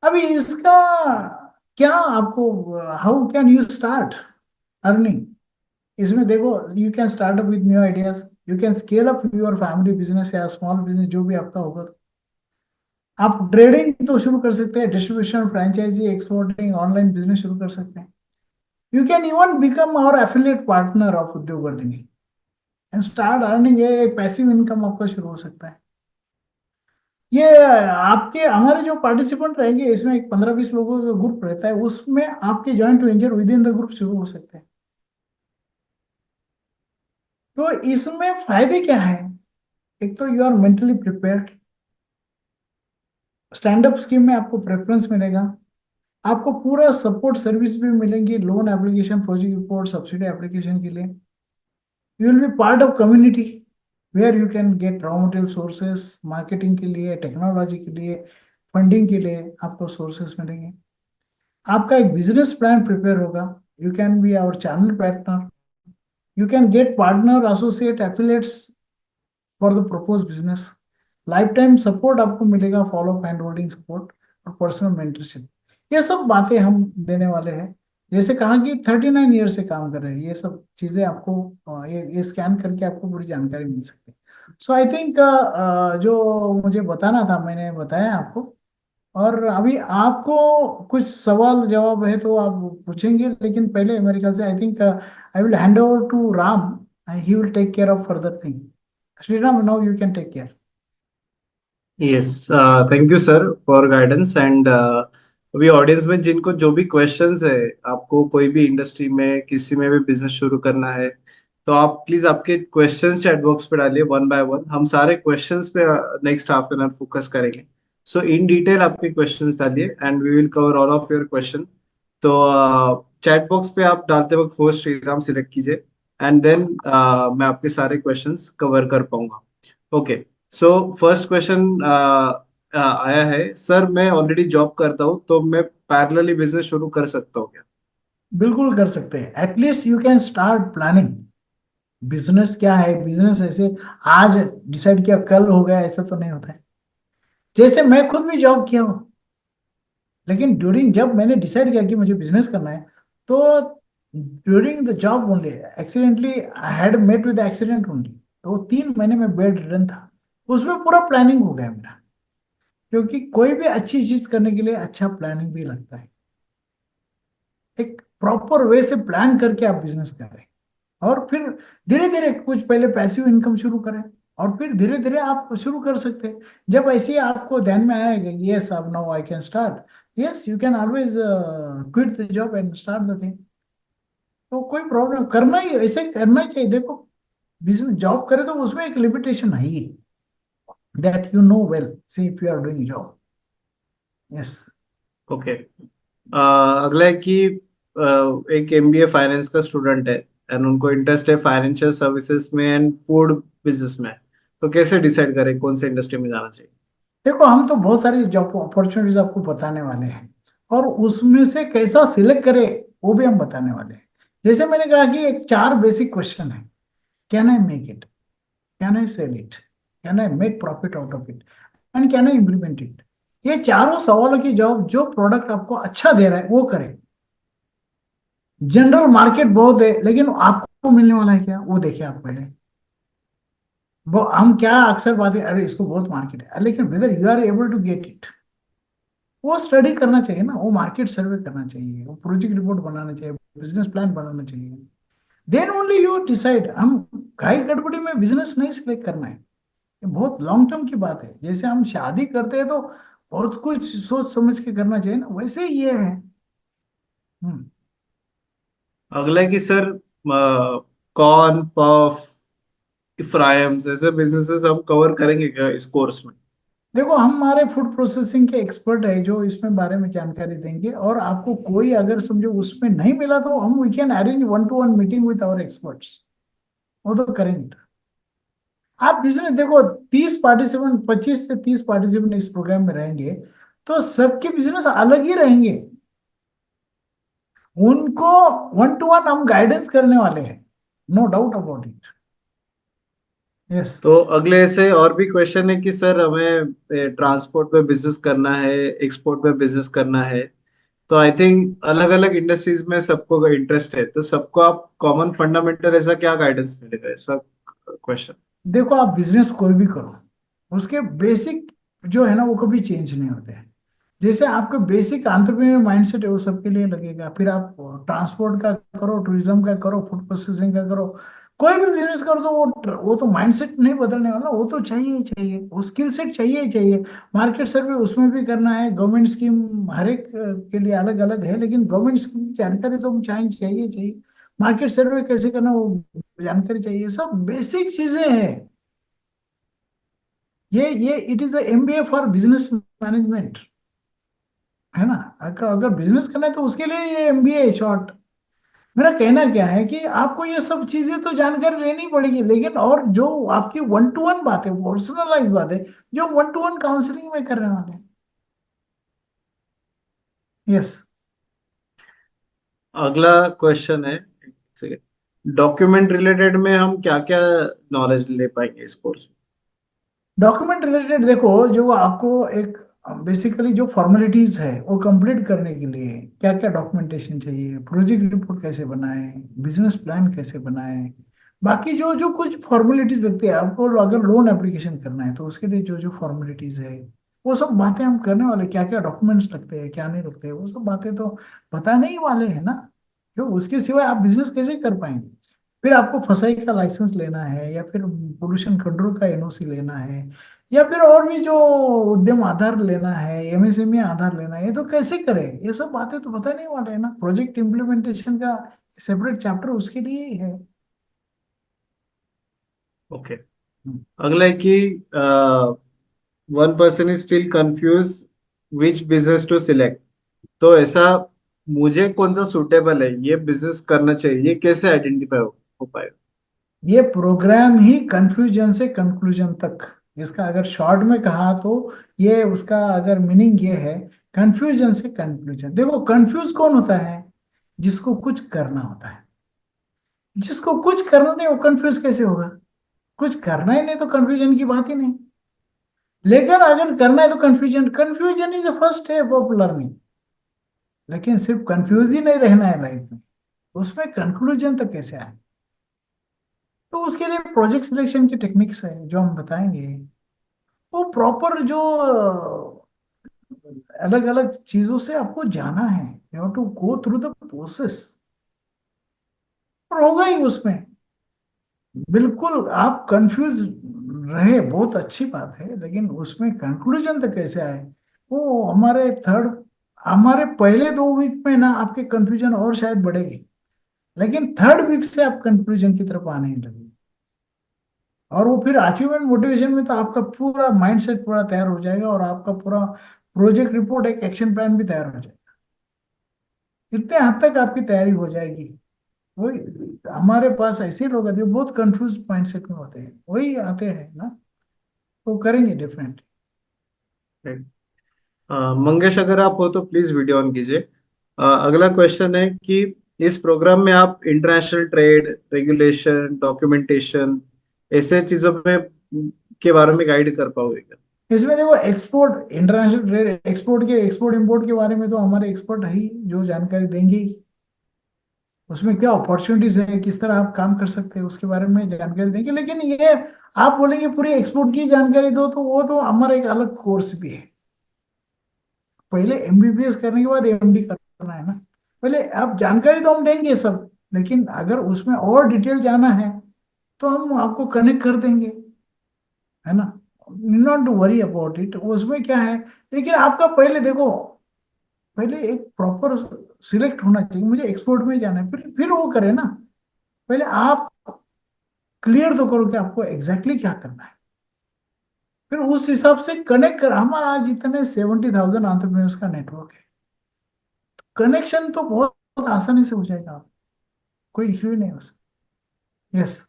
अभी इसका क्या आपको, how can you start earning, इसमें देखो, you can start up with new ideas, you can scale up your family business या स्मॉल बिजनेस जो भी आपका होगा। आप ट्रेडिंग तो शुरू कर सकते हैं, distribution, franchise, exporting, online business शुरू कर सकते हैं। You can even become our affiliate partner of Udyog Vardhini and start earning, ये पैसिव इनकम आपका शुरू हो सकता है। ये आपके हमारे जो पार्टिसिपेंट रहेंगे, इसमें एक 15-20 लोगों का ग्रुप रहता है, उसमें आपके joint venture with in the group शुरू हो सकते हैं। तो इसमें फायदे क्या है, एक तो you are mentally prepared, stand up scheme में आपको प्रेफरेंस मिलेगा, आपको पूरा सपोर्ट सर्विस भी मिलेंगी, loan application, project report, subsidy application के लिए। You will be part of community, where you can get raw material sources, marketing के लिए, टेक्नोलॉजी के लिए, फंडिंग के लिए आपको सोर्सेस मिलेंगे। आपका एक बिजनेस प्लान प्रिपेयर होगा। You can be our channel partner, you can get partner, associate, affiliates for the propose business. Life time support आपको मिलेगा, follow up, hand holding support और पर्सनल मेंटरशिप। ये सब बातें हम देने वाले हैं। जैसे कहा कि 39 ईयर से काम कर रहे हैं, ये सब चीजें आपको ये स्कैन करके आपको पूरी जानकारी मिल सकती है। सो आई थिंक जो मुझे बताना था मैंने बताया आपको। और अभी आपको कुछ सवाल जवाब है तो आप पूछेंगे, लेकिन पहले मेरे ख्याल से I think I will hand over to Ram, he will take care of further thing. Shriram, now you can take care. Yes, thank you sir for guidance. And अभी ऑडियंस में जिनको जो भी क्वेश्चंस है, आपको कोई भी इंडस्ट्री में किसी में भी बिजनेस शुरू करना है, तो आप प्लीज आपके क्वेश्चंस चैट बॉक्स पे डालिए वन बाय वन। हम सारे क्वेश्चंस पे next half an hour focus करेंगे। सो इन डिटेल आपके क्वेश्चंस डालिए and we will cover all of your question. तो चैट बॉक्स पे आप डालते वक्त फर्स्ट श्रीराम सिलेक्ट कीजिए एंड देन मैं आपके सारे क्वेश्चंस कवर कर पाऊंगा। ओके, सो फर्स्ट क्वेश्चन आया है, सर मैं ऑलरेडी जॉब करता हूँ तो मैं पैरेलली बिजनेस शुरू कर सकता हूँ क्या? बिल्कुल कर सकते हैं। At least you can start planning. Business क्या है, बिजनेस ऐसे आज डिसाइड किया कल हो गया ऐसा तो नहीं होता है। जैसे मैं खुद भी जॉब किया हूँ, लेकिन ड्यूरिंग जब मैंने डिसाइड किया कि मुझे बिजनेस करना है, तो during the job only accidentally I had met with accident only. तो 3 महीने में बेड रिडन था। उसमें पूरा प्लानिंग हो गया मेरा, क्योंकि कोई भी अच्छी चीज करने के लिए अच्छा प्लानिंग भी लगता है। एक प्रॉपर वे से प्लान करके आप बिजनेस करें, और फिर धीरे धीरे कुछ पहले पैसिव इनकम शुरू करें, और फिर धीरे धीरे आप शुरू कर सकते हैं। जब ऐसे ही आपको ध्यान में आएगा, यस अब now I can start, yes you can always quit the job and start the thing. तो कोई प्रॉब्लम, करना ही ऐसे करना ही चाहिए। देखो, बिजनेस जॉब करे तो उसमें एक लिमिटेशन है ही, that you know well, see if you are doing job. Yes. Okay, अगला है कि एक एमबीए फाइनेंस का स्टूडेंट है एंड उनको इंटरेस्ट है फाइनेंशियल सर्विसेज में एंड फूड बिजनेस में, तो कैसे डिसाइड करें कौन से इंडस्ट्री में जाना चाहिए? देखो, हम तो बहुत सारी जॉब अपॉर्चुनिटीज आपको बताने वाले हैं, और उसमें से कैसा सिलेक्ट करें वो भी हम बताने वाले हैं। जैसे मैंने कहा कि एक 4 बेसिक क्वेश्चन है। Can I make it, can I sell it, can I make profit out of it, and can I implement it. ये चारों सवालों की जवाब, जो प्रोडक्ट आपको अच्छा दे रहा है वो करें। जनरल मार्केट बहुत है, लेकिन आपको मिलने वाला है क्या, वो देखिए आप पहले। वो हम क्या अक्सर बातें, अरे इसको बहुत मार्केट है, लेकिन whether you are able to get it, वो स्टडी करना चाहिए ना, वो मार्केट सर्वे करना चाहिए, वो प्रोजेक्ट रिपोर्ट बनाना चाहिए, बिजनेस प्लान बनाना चाहिए। Then only you decide. हम घाई गड़बड़ी में बिजनेस नहीं सिलेक्ट करना है। ये बहुत लॉन्ग टर्म की बात है। जैसे हम शादी करते हैं तो बहुत कुछ सोच समझ के करना चाहिए ना, वैसे ही ये है। हम्म। अगला है कि सर कॉर्न पफ फ्राइम्स ऐसे बिजनेसेस हम कवर करेंगे क्या इस कोर्स में? देखो, हम हमारे फूड प्रोसेसिंग के एक्सपर्ट है जो इसमें बारे में जानकारी देंगे, और आपको कोई अगर समझो उसमें नहीं मिला तो हम we can arrange 1-to-1 meeting with our experts, वो तो करेंगे। आप बिजनेस देखो, 30 पार्टिसिपेंट, 25 से 30 पार्टिसिपेंट इस प्रोग्राम में रहेंगे, तो सबके बिजनेस अलग ही रहेंगे। उनको 1-to-1 हम गाइडेंस करने वाले हैं, no doubt about it. Yes. तो अगले ऐसे और भी क्वेश्चन है कि सर हमें ट्रांसपोर्ट पे बिजनेस करना है, एक्सपोर्ट पे बिजनेस करना है, तो आई थिंक अलग अलग इंडस्ट्रीज में सबको इंटरेस्ट है, तो सबको आप कॉमन फंडामेंटल ऐसा क्या गाइडेंस मिलेगा, ऐसा क्वेश्चन? देखो, आप बिजनेस कोई भी करो, उसके बेसिक जो है ना वो कभी चेंज नहीं होते हैं। जैसे आपका बेसिक एंटरप्रेन्योर माइंडसेट है वो सबके लिए लगेगा, फिर आप ट्रांसपोर्ट का करो, टूरिज्म का करो, फूड प्रोसेसिंग का करो, कोई भी बिजनेस करो, तो वो तो माइंडसेट नहीं बदलने वाला, वो तो चाहिए ही चाहिए, वो स्किल सेट चाहिए ही चाहिए। मार्केट सर्वे उसमें भी करना है, गवर्नमेंट स्कीम हर एक के लिए अलग अलग है, लेकिन गवर्नमेंट स्कीम की जानकारी तो हम चाहिए चाहिए ही चाहिए। मार्केट सर्वे कैसे करना वो जानकारी चाहिए, सब बेसिक चीजें हैं। ये it is MBA for business management, है ना। अगर बिजनेस करना है तो उसके लिए ये एमबीए है शॉर्ट। मेरा कहना क्या है कि आपको ये सब चीजें तो जानकारी लेनी पड़ेगी, लेकिन और जो आपकी वन टू वन बात है, पर्सनलाइज बात है, जो वन टू वन काउंसलिंग में करने वाले हैं। यस। अगला क्वेश्चन है, डॉक्यूमेंट रिलेटेड में हम क्या क्या नॉलेज ले पाएंगे इस कोर्स में? डॉक्यूमेंट रिलेटेड देखो, जो आपको एक बेसिकली जो फॉर्मेलिटीज है वो कंप्लीट करने के लिए क्या क्या डॉक्यूमेंटेशन चाहिए, प्रोजेक्ट रिपोर्ट कैसे बनाए, बिजनेस प्लान कैसे बनाए, बाकी जो जो कुछ फॉर्मेलिटीज लगती है आपको, अगर लोन एप्लीकेशन करना है तो उसके लिए जो जो फॉर्मेलिटीज है वो सब बातें हम करने वाले, क्या क्या डॉक्यूमेंट्स लगते हैं क्या नहीं लगते हैं वो सब बातें तो बताने ही वाले हैं ना। क्यों, उसके सिवाय आप बिजनेस कैसे कर पाएंगे। फिर आपको फसाई का लाइसेंस लेना है, या फिर पोल्यूशन कंट्रोल का एनओसी लेना है, या फिर और भी जो उद्यम आधार लेना है, एमएसएमई आधार लेना है, ये तो कैसे करें, ये सब बातें तो पता नहीं वाले हैं ना। प्रोजेक्ट इम्प्लीमेंटेशन का सेपरेट चैप्टर उसके लिए ही है। ओके। हम्म। अगला है कि one person is still confuse which business to select. तो ऐसा मुझे कौन सा सुटेबल है, ये बिजनेस करना चाहिए, ये कैसे आइडेंटिफाई हो पाएगा? ये प्रोग्राम ही कंफ्यूजन से कंक्लूजन तक, इसका अगर शॉर्ट में कहा तो ये उसका अगर मीनिंग ये है, कंफ्यूजन से कंक्लूजन। देखो कंफ्यूज कौन होता है, जिसको कुछ करना होता है। जिसको कुछ करना नहीं वो कंफ्यूज कैसे होगा। कुछ करना ही नहीं तो कंफ्यूजन की बात ही नहीं। लेकिन अगर करना है तो confusion, confusion is the first step of learning. लेकिन सिर्फ कंफ्यूज ही नहीं रहना है लाइफ में, उसमें कंक्लूजन तक कैसे आए। तो उसके लिए प्रोजेक्ट सिलेक्शन की टेक्निक्स है जो हम बताएंगे। वो प्रॉपर जो अलग अलग चीजों से आपको जाना है, you have to go through the process. और होगा ही उसमें। बिल्कुल आप कंफ्यूज रहे बहुत अच्छी बात है, लेकिन उसमें कंक्लूजन तक कैसे आए। वो हमारे पहले 2 वीक में ना आपके कंफ्यूजन और शायद बढ़ेगी, लेकिन थर्ड वीक से आप कंक्लूजन की तरफ आने लगे। और वो फिर अचीवमेंट मोटिवेशन में तो आपका पूरा माइंडसेट पूरा तैयार हो जाएगा, और आपका पूरा प्रोजेक्ट रिपोर्ट एक एक्शन प्लान भी तैयार हो जाएगा। इतने हद तक आपकी तैयारी हो जाएगी। वही, हमारे पास ऐसे लोग आते हैं बहुत कंफ्यूज माइंडसेट में होते हैं, वही आते हैं ना, तो करेंगे डेफिनेटली। मंगेश, अगर आप हो तो प्लीज वीडियो ऑन कीजिए। अगला क्वेश्चन है कि इस प्रोग्राम में आप इंटरनेशनल ट्रेड, रेगुलेशन, डॉक्यूमेंटेशन, ऐसे चीजों में के बारे में गाइड कर पाओगे क्या? इसमें देखो export international trade, export import के बारे में तो हमारे एक्सपर्ट है ही जो जानकारी देंगे ही। उसमें क्या अपॉर्चुनिटीज है, किस तरह आप काम कर सकते हैं उसके बारे में जानकारी देंगे। लेकिन ये आप बोलेंगे पूरी एक्सपोर्ट की जानकारी दो, तो वो तो हमारा एक अलग कोर्स भी है। पहले एमबीबीएस करने के बाद एमडी करना है ना। पहले आप जानकारी तो हम देंगे सब, लेकिन अगर उसमें और डिटेल जाना है तो हम आपको कनेक्ट कर देंगे, है ना। Not to worry about it, उसमें क्या है। लेकिन आपका पहले देखो, पहले एक प्रॉपर सिलेक्ट होना चाहिए, मुझे एक्सपोर्ट में जाना है, फिर वो करे ना। पहले आप क्लियर तो करो कि आपको एग्जैक्टली क्या करना है, फिर उस हिसाब से कनेक्ट कर। हमारा आज जितने 70,000 एंटरप्रेन्योर्स का नेटवर्क है, कनेक्शन तो बहुत, बहुत आसानी से हो जाएगा आप, कोई इश्यू ही नहीं है उसमें। यस।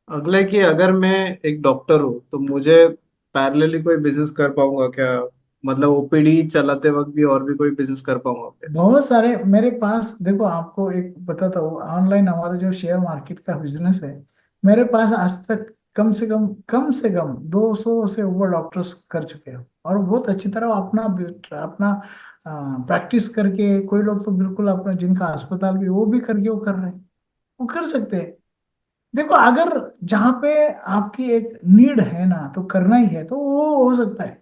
अगला है कि अगर मैं एक डॉक्टर हूँ तो मुझे पैरेलली कोई बिजनेस कर पाऊंगा क्या? मतलब ओपीडी चलाते वक्त भी और भी कोई बिजनेस कर पाऊंगा क्या? बहुत सारे मेरे पास, देखो आपको एक बताता हूँ, ऑनलाइन हमारा जो शेयर मार्केट का बिजनेस है, मेरे पास आज तक कम से कम 200 से ऊपर डॉक्टर्स कर चुके हैं, और बहुत अच्छी तरह अपना अपना प्रैक्टिस करके, कोई लोग तो बिल्कुल अपना जिनका अस्पताल भी वो भी करके वो कर रहे हैं, वो कर सकते हैं। देखो अगर जहाँ पे आपकी एक नीड है ना तो करना ही है, तो वो हो सकता है।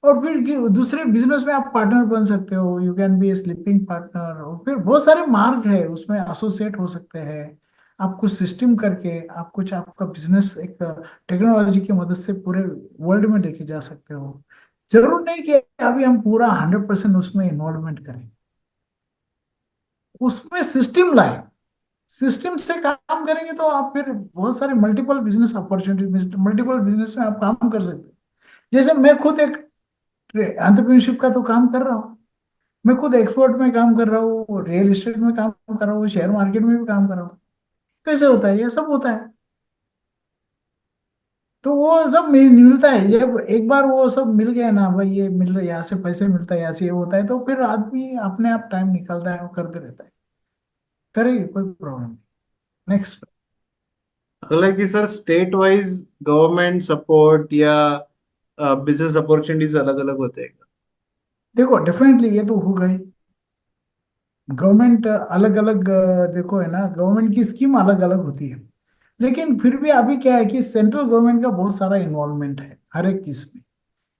और फिर दूसरे बिजनेस में आप पार्टनर बन सकते हो, you can B A sleeping partner, और फिर बहुत सारे मार्ग है उसमें, एसोसिएट हो सकते हैं। आप कुछ सिस्टम करके आप कुछ आपका बिजनेस एक टेक्नोलॉजी की मदद से पूरे वर्ल्ड में लेके जा सकते हो। जरूर नहीं कि अभी हम पूरा 100% उसमें इन्वॉल्वमेंट करें, उसमें सिस्टम लाए। सिस्टम से काम करेंगे तो आप फिर बहुत सारे multiple business opportunity, multiple business में आप काम कर सकते हैं। जैसे मैं खुद एक एंटरप्रेन्योरशिप का तो काम कर रहा हूँ, मैं खुद एक्सपोर्ट में काम कर रहा हूँ, रियल एस्टेट में काम कर रहा हूँ, शेयर मार्केट में भी काम कर रहा हूँ। कैसे होता है? ये सब होता है। तो वो सब मिलता है। जब एक बार वो सब मिल गया ना भाई, ये मिल रहा है, यहाँ से पैसे मिलता है, यहाँ से ये होता है, तो फिर आदमी अपने आप टाइम निकालता है, वो करते रहता है। करेगी, कोई प्रॉब्लम नहीं। नेक्स्ट। अगला है कि sir state wise government support या बिजनेस अपॉर्चुनिटीज अलग अलग होते हैं? देखो, डेफिनेटली ये तो हो गई। गवर्नमेंट अलग अलग, देखो है ना, गवर्नमेंट की स्कीम अलग अलग होती है। लेकिन फिर भी अभी क्या है कि सेंट्रल गवर्नमेंट का बहुत सारा इन्वॉल्वमेंट है हर एक चीज में।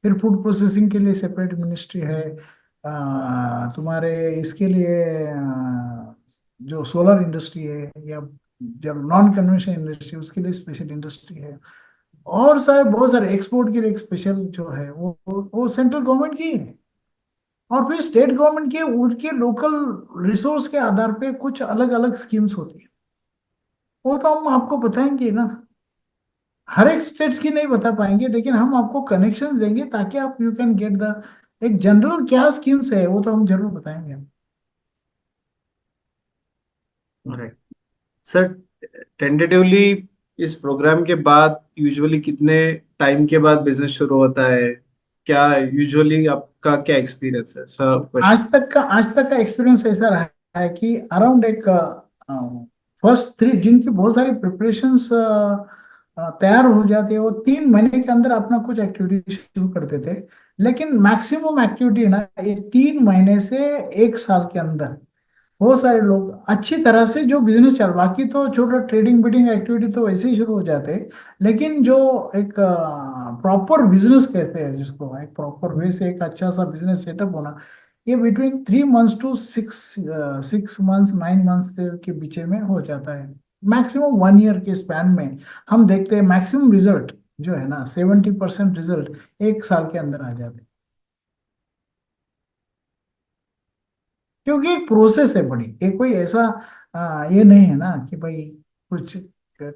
फिर फूड प्रोसेसिंग के लिए सेपरेट मिनिस्ट्री है। तुम्हारे इसके लिए जो सोलर इंडस्ट्री है, या जब नॉन कन्वेंशनल इंडस्ट्री, उसके लिए स्पेशल इंडस्ट्री है। और सारे बहुत सारे एक्सपोर्ट के लिए एक स्पेशल जो है वो सेंट्रल गवर्नमेंट की है। और फिर स्टेट गवर्नमेंट के उनके लोकल रिसोर्स के आधार पे कुछ अलग अलग स्कीम्स होती है। वो तो हम आपको बताएंगे ना। हर एक स्टेट्स की नहीं बता पाएंगे, लेकिन हम आपको कनेक्शन देंगे ताकि आप यू कैन गेट द एक जनरल क्या स्कीम्स है, वो तो हम जरूर बताएंगे। राइट सर, टेंटेटिवली इस प्रोग्राम के बाद यूजुअली कितने टाइम के बाद बिजनेस शुरू होता है? क्या यूजुअली आपका क्या एक्सपीरियंस है सर? क्वेश्चन। आज तक का एक्सपीरियंस ऐसा रहा है कि अराउंड एक फर्स्ट थ्री, जिनकी बहुत सारी प्रिपरेशंस तैयार हो जाती है, वो 3 महीने के अंदर अपना कुछ एक्टिविटी शुरू कर देते थे। लेकिन मैक्सिमम एक्टिविटी ना, ये 3 महीने से 1 साल के अंदर बहुत सारे लोग अच्छी तरह से जो बिजनेस चल, बाकी तो छोटा ट्रेडिंग बिडिंग एक्टिविटी तो वैसे ही शुरू हो जाते हैं। लेकिन जो एक प्रॉपर बिजनेस कहते हैं जिसको, एक प्रॉपर वे से एक अच्छा सा बिजनेस सेटअप होना, ये between 3 months to 6 months 9 months के बीच में हो जाता है। मैक्सिमम 1 ईयर के स्पैन में हम देखते हैं मैक्सिमम रिजल्ट जो है ना, 70% रिजल्ट 1 साल के अंदर आ जाते हैं। क्योंकि एक प्रोसेस है बड़ी, ये कोई ऐसा ये नहीं है ना कि भाई कुछ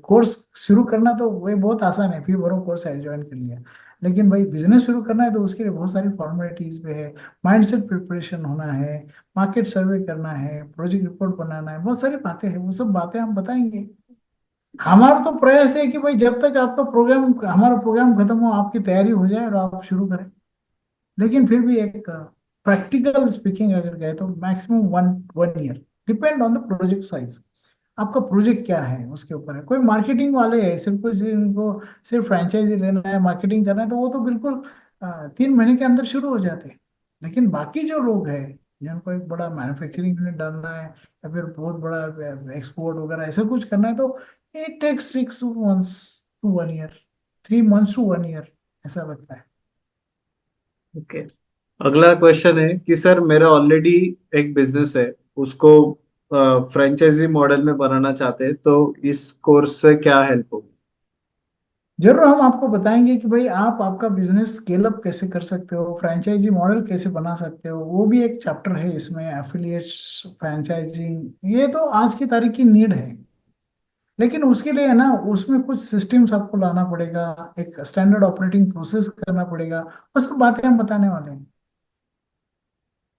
कोर्स शुरू करना तो वही बहुत आसान है, फिर बड़ो कोर्स है ज्वाइन कर लिया। लेकिन भाई बिजनेस शुरू करना है तो उसके लिए बहुत सारी फॉर्मेलिटीज पे है। माइंडसेट प्रिपरेशन होना है, मार्केट सर्वे करना है, प्रोजेक्ट रिपोर्ट बनाना है, बहुत सारी बातें हैं। वो सब बातें हम बताएंगे। हमारा तो प्रयास है कि भाई जब तक आपका प्रोग्राम, हमारा प्रोग्राम खत्म हो, आपकी तैयारी हो जाए और आप शुरू करें। लेकिन फिर भी एक प्रैक्टिकल स्पीकिंग अगर गए तो maximum one one year, depend on the project size. आपका प्रोजेक्ट क्या है उसके ऊपर है। कोई मार्केटिंग वाले हैं, सिर्फ कुछ इनको सिर्फ फ्रेंचाइजी लेना है, मार्केटिंग करना है, तो वो तो बिल्कुल 3 महीने के अंदर शुरू हो जाते हैं। लेकिन बाकी जो लोग हैं, जिनको एक बड़ा मैन्युफैक्चरिंग यूनिट डालना है, या फिर बहुत बड़ा एक्सपोर्ट वगैरह ऐसा कुछ करना है, तो it takes 6 months to 1 year, 3 months to 1 year, ऐसा लगता है। ओके। अगला क्वेश्चन है कि सर मेरा ऑलरेडी एक बिजनेस है, उसको फ्रेंचाइजी मॉडल में बनाना चाहते हैं, तो इस कोर्स से क्या हेल्प होगी? जरूर हम आपको बताएंगे कि भाई आप आपका बिजनेस स्केल अप कैसे कर सकते हो, फ्रैंचाइजी मॉडल कैसे बना सकते हो। वो भी एक चैप्टर है इसमें, एफिलिएट्स, फ्रैंचाइजिंग, ये तो आज की तारीख की नीड है। लेकिन उसके लिए है ना, उसमें कुछ सिस्टम्स आपको लाना पड़ेगा, एक स्टैंडर्ड ऑपरेटिंग प्रोसेस करना पड़ेगा। वो सब बातें हम बताने वाले हैं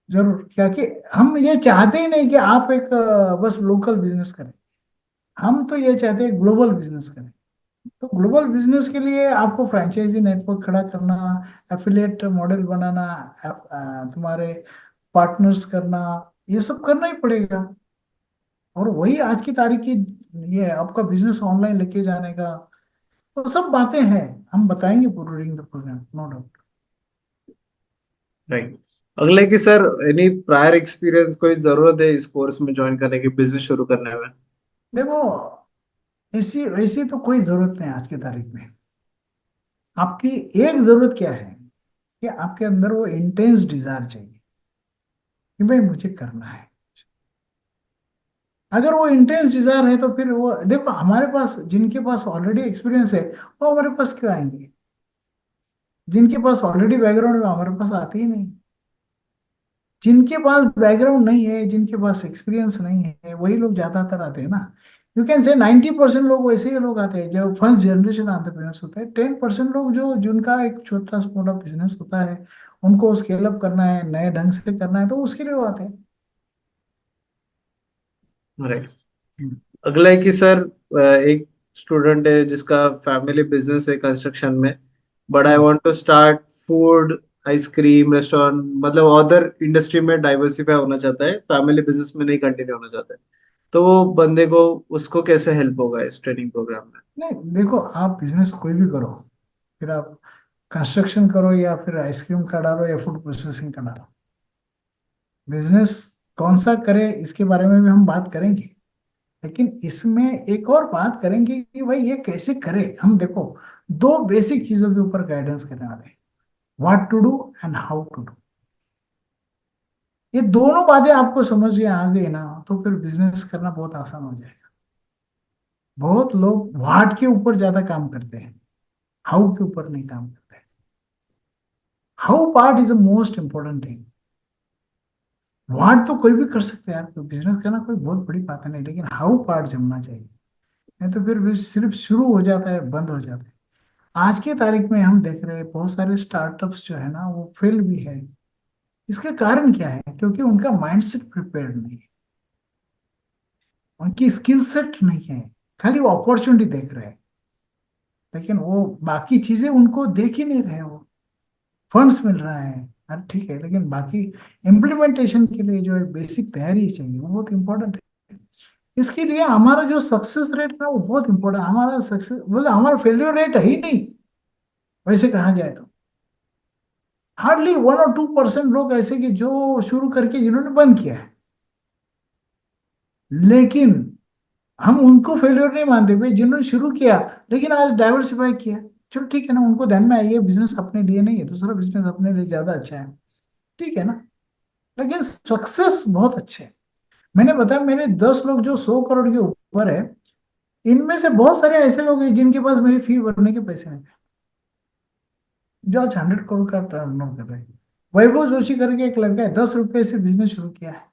जरूर। क्या कि हम ये चाहते ही नहीं कि आप एक बस लोकल बिजनेस करें। हम तो ये चाहते हैं ग्लोबल बिजनेस करें। तो ग्लोबल बिजनेस के लिए आपको फ्रैंचाइजी नेटवर्क खड़ा करना, एफिलिएट मॉडल बनाना, तुम्हारे पार्टनर्स करना, ये सब करना ही पड़ेगा। और वही आज की तारीख की ये है, आपका बिजनेस ऑनलाइन लेके जाने का। तो सब बातें हैं, हम बताएंगे during the program, no doubt. Right. अगला है कि सर एनी प्रायर एक्सपीरियंस, कोई जरूरत है इस कोर्स में ज्वाइन करने की, बिजनेस शुरू करने में? देखो, ऐसी वैसी तो कोई जरूरत नहीं है आज की तारीख में। आपकी एक जरूरत क्या है कि आपके अंदर वो इंटेंस डिजायर चाहिए कि भाई मुझे करना है। अगर वो इंटेंस डिजायर है तो फिर वो देखो, हमारे पास जिनके पास ऑलरेडी एक्सपीरियंस है वो हमारे पास क्यों आएंगे? जिनके पास ऑलरेडी बैकग्राउंड है हमारे पास आते ही नहीं। जिनके पास बैकग्राउंड नहीं है, जिनके पास एक्सपीरियंस नहीं है, वही लोग ज्यादातर आते हैं ना। यू कैन से 90% लोग वैसे ही लोग आते हैं जो फर्स्ट जनरेशन एंटरप्रेन्योर्स होते हैं। 10% लोग जो जिनका एक छोटा मोटा बिजनेस होता है, उनको स्केल अप करना है, नए ढंग से करना है, तो उसके लिए वो आते हैं। राइट। हम्म। अगला है कि सर, एक स्टूडेंट है जिसका फैमिली बिजनेस है कंस्ट्रक्शन में, but I hmm. Want to start food, ice cream restaurant, मतलब अदर इंडस्ट्री में डाइवर्सिफाई होना चाहता है, फैमिली बिजनेस में नहीं कंटिन्यू होना चाहता है। तो वो बंदे को, उसको कैसे हेल्प होगा इस ट्रेनिंग प्रोग्राम में? नहीं देखो, आप बिजनेस कोई भी करो, फिर आप कंस्ट्रक्शन करो या फिर आइसक्रीम का डालो या फूड प्रोसेसिंग का डालो, बिजनेस कौन सा करे इसके बारे में भी हम बात करेंगे। लेकिन इसमें एक और बात करेंगे कि भाई ये कैसे करे। हम देखो, दो बेसिक चीजों के ऊपर गाइडेंस करने वाले हैं, what to do and how to do. ये दोनों बातें आपको समझ में आ गई ना, तो फिर बिजनेस करना बहुत आसान हो जाएगा। बहुत लोग व्हाट के ऊपर ज्यादा काम करते हैं, हाउ के ऊपर नहीं काम करते। How part is the most important thing. What तो कोई भी कर सकते हैं यार, कोई बिजनेस करना कोई बहुत बड़ी बात है नहीं, लेकिन हाउ पार्ट जमना चाहिए। नहीं तो फिर भी सिर्फ शुरू हो जाता है, बंद हो जाता है। आज के तारीख में हम देख रहे हैं बहुत सारे स्टार्टअप्स जो है ना वो फेल भी है। इसका कारण क्या है? क्योंकि उनका माइंडसेट प्रिपेयर्ड नहीं है, उनकी स्किल सेट नहीं है। खाली वो अपॉर्चुनिटी देख रहे हैं, लेकिन वो बाकी चीजें उनको देख ही नहीं रहे। वो फंड्स मिल रहा है, हर ठीक है, लेकिन बाकी इम्प्लीमेंटेशन के लिए जो एक बेसिक तैयारी चाहिए वो बहुत इंपॉर्टेंट है। इसके लिए हमारा जो सक्सेस रेट है वो बहुत इंपॉर्टेंट। हमारा सक्सेस बोले हमारा फेलियर रेट है ही नहीं, वैसे कहा जाए तो। हार्डली 1 और 2% लोग ऐसे कि जो शुरू करके जिन्होंने बंद किया है। लेकिन हम उनको फेलियर नहीं मानते भाई, जिन्होंने शुरू किया लेकिन आज डाइवर्सिफाई किया। चलो ठीक है ना, उनको ध्यान में आई है बिजनेस अपने लिए नहीं है, दूसरा बिजनेस अपने लिए ज्यादा अच्छा है, ठीक है ना। लेकिन सक्सेस बहुत अच्छे है। मैंने बताया, मेरे 10 लोग जो 100 करोड़ के ऊपर है, इनमें से बहुत सारे ऐसे लोग हैं जिनके पास मेरी फी भरने के पैसे नहीं थे, जो आज 100 करोड़ का टर्नओवर कर रहे हैं। वैभव जोशी करके एक लड़का है, 10 रुपए से बिजनेस शुरू किया है,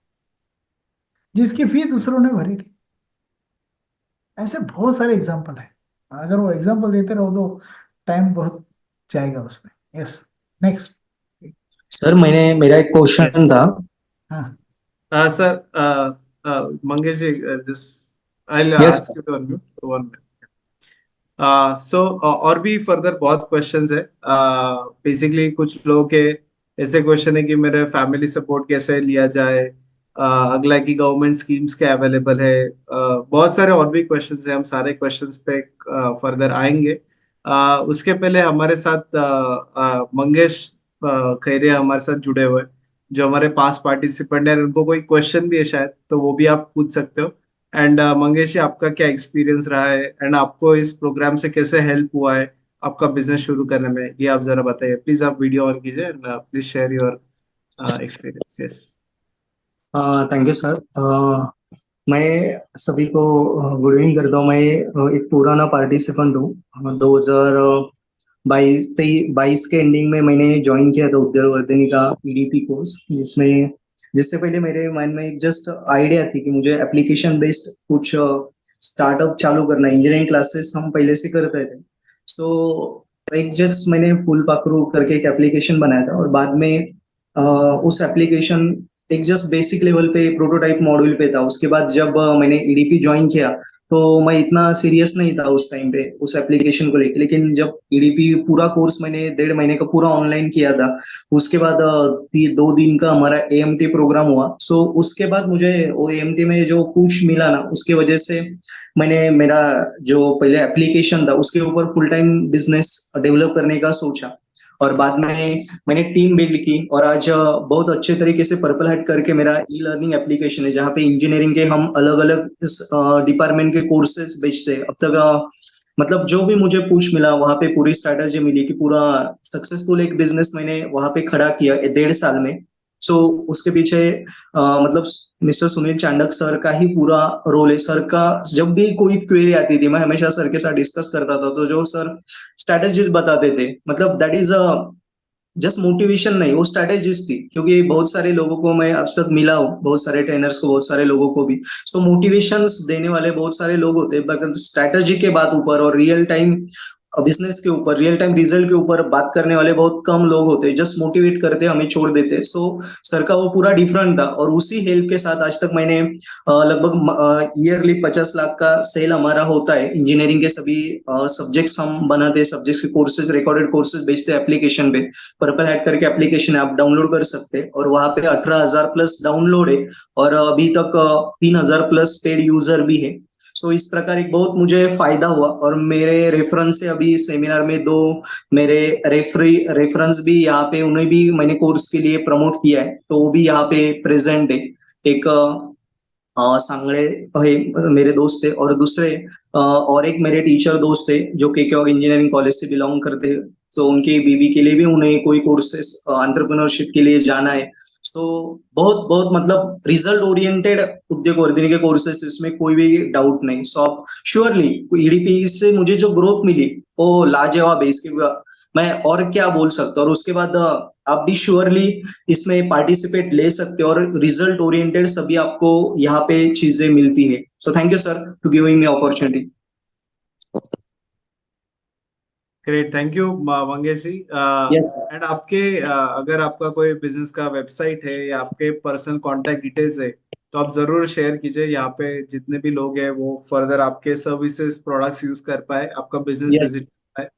जिसकी फी दूसरों ने भरी थी। ऐसे बहुत सारे एग्जाम्पल है। अगर वो एग्जाम्पल देते रहो तो टाइम बहुत जाएगा उसमें। यस। नेक्स्ट। सर मैंने मेरा एक यस। क्वेश्चन था। हाँ। Sir, Mangesh ji, I yes ask sir. You to unmute one. So और भी फर्दर बहुत क्वेश्चंस है। बेसिकली कुछ लोगों के ऐसे क्वेश्चन है कि मेरे फैमिली सपोर्ट कैसे लिया जाए, अगला है कि गवर्नमेंट स्कीम्स क्या अवेलेबल है। बहुत सारे और भी क्वेश्चंस हैं, हम सारे क्वेश्चंस पे फर्दर आएंगे। उसके पहले हमारे साथ मंगेश खैरिया हमारे साथ जुड़े हुए हैं, जो हमारे पास पार्टिसिपेंट है। उनको कोई क्वेश्चन भी है शायद, तो वो भी आप पूछ सकते हो। एंड मंगेश जी, आपका क्या एक्सपीरियंस रहा है एंड आपको इस प्रोग्राम से कैसे हेल्प हुआ है आपका बिजनेस शुरू करने में, ये आप जरा बताइए प्लीज। आप वीडियो ऑन कीजिए and please share your experience. Yes. Thank you sir. मैं सभी को गुड इवनिंग करता हूँ। मैं एक पुराना पार्टिसिपेंट हूँ। 2022 के एंडिंग में मैंने ज्वाइन किया था उद्योगवर्धिनी का ईडीपी कोर्स, जिससे पहले मेरे माइंड में एक जस्ट आइडिया थी कि मुझे एप्लीकेशन बेस्ड कुछ स्टार्टअप चालू करना है। इंजीनियरिंग क्लासेस हम पहले से करते थे। सो एक जस्ट मैंने फुल पाखरू करके एक एप्लीकेशन बनाया था, और बाद में उस एप्लीकेशन एक जस्ट बेसिक लेवल पे प्रोटोटाइप मॉड्यूल पे था। उसके बाद जब मैंने ईडीपी ज्वाइन किया, तो मैं इतना सीरियस नहीं था उस टाइम पे उस एप्लीकेशन को लेकर। लेकिन जब ईडीपी पूरा कोर्स मैंने 1.5 महीने का पूरा ऑनलाइन किया था, उसके बाद 2 दिन का हमारा एएमटी प्रोग्राम हुआ। सो उसके बाद मुझे वो एएमटी में जो पुश मिला ना, उसके वजह से मैंने मेरा जो पहले एप्लीकेशन था उसके ऊपर फुल टाइम बिजनेस डेवलप करने का सोचा। और बाद में मैंने टीम बिल्ड की, और आज बहुत अच्छे तरीके से पर्पल हैट करके मेरा ई लर्निंग एप्लीकेशन है, जहाँ पे इंजीनियरिंग के हम अलग अलग डिपार्टमेंट के कोर्सेज बेचते हैं। अब तक मतलब जो भी मुझे पुश मिला, वहां पे पूरी स्ट्रैटेजी मिली कि पूरा सक्सेसफुल एक बिजनेस मैंने वहां पे खड़ा किया 1.5 साल में। सो उसके पीछे मतलब मिस्टर सुनील चांडक सर का ही पूरा रोल है। सर का जब भी कोई क्वेरी आती थी, मैं हमेशा सर के साथ डिस्कस करता था। तो जो सर स्ट्रैटेजीज बताते थे, मतलब that is a just motivation नहीं, वो स्ट्रैटेजीज थी। क्योंकि बहुत सारे लोगों को मैं अब तक मिला हूँ, बहुत सारे ट्रेनर्स को, बहुत सारे लोगों को भी। मोटिवेशंस देने वाले बहुत सारे लोग होते हैं, बट स्ट्रैटेजी के बात ऊपर और रियल टाइम बिजनेस के ऊपर, रियल टाइम रिजल्ट के ऊपर बात करने वाले बहुत कम लोग होते हैं, जस्ट मोटिवेट करते हमें छोड़ देते। सो सर का वो पूरा डिफरेंट था, और उसी हेल्प के साथ आज तक मैंने लगभग ईयरली 50 लाख का सेल हमारा होता है। इंजीनियरिंग के सभी सब्जेक्ट्स हम बनाते हैं, सब्जेक्ट्स के कोर्सेज, रिकॉर्डेड कोर्सेज बेचते हैं एप्लीकेशन पे। पर्पल हैट करके एप्लीकेशन आप डाउनलोड कर सकते हैं, और वहां पे 18,000 प्लस डाउनलोड है, और अभी तक 3,000 प्लस पेड यूजर भी है। सो इस प्रकार एक बहुत मुझे फायदा हुआ, और मेरे रेफरेंस से अभी सेमिनार में दो मेरे रेफरेंस भी यहाँ पे, उन्हें भी मैंने कोर्स के लिए प्रमोट किया है, तो वो भी यहाँ पे प्रेजेंट है। एक सांगड़े है, मेरे दोस्त है, और दूसरे और एक मेरे टीचर दोस्त है जो के और इंजीनियरिंग कॉलेज से बिलोंग करते हैं। तो उनके बीवी के लिए भी उन्हें कोई कोर्सेस एंटरप्रेन्योरशिप के लिए जाना है। तो बहुत बहुत मतलब रिजल्ट ओरिएंटेड उद्योग वर्धिनी के कोर्सेस, इसमें कोई भी डाउट नहीं। सो आप श्योरली, ईडीपी से मुझे जो ग्रोथ मिली वो लाजवाब है, इसके मैं और क्या बोल सकता हूँ। और उसके बाद आप भी श्योरली इसमें पार्टिसिपेट ले सकते हो, और रिजल्ट ओरिएंटेड सभी आपको यहाँ पे चीजें मिलती है। So thank you sir to giving me opportunity. Great, thank you Mangesh ji. Yes and आपके अगर आपका कोई बिजनेस का वेबसाइट है या आपके पर्सनल कांटेक्ट डिटेल्स है तो आप जरूर शेयर कीजिए, यहाँ पे जितने भी लोग हैं वो फर्दर आपके सर्विसेज प्रोडक्ट्स यूज कर पाए, आपका बिजनेस यस विजिट कर पाए।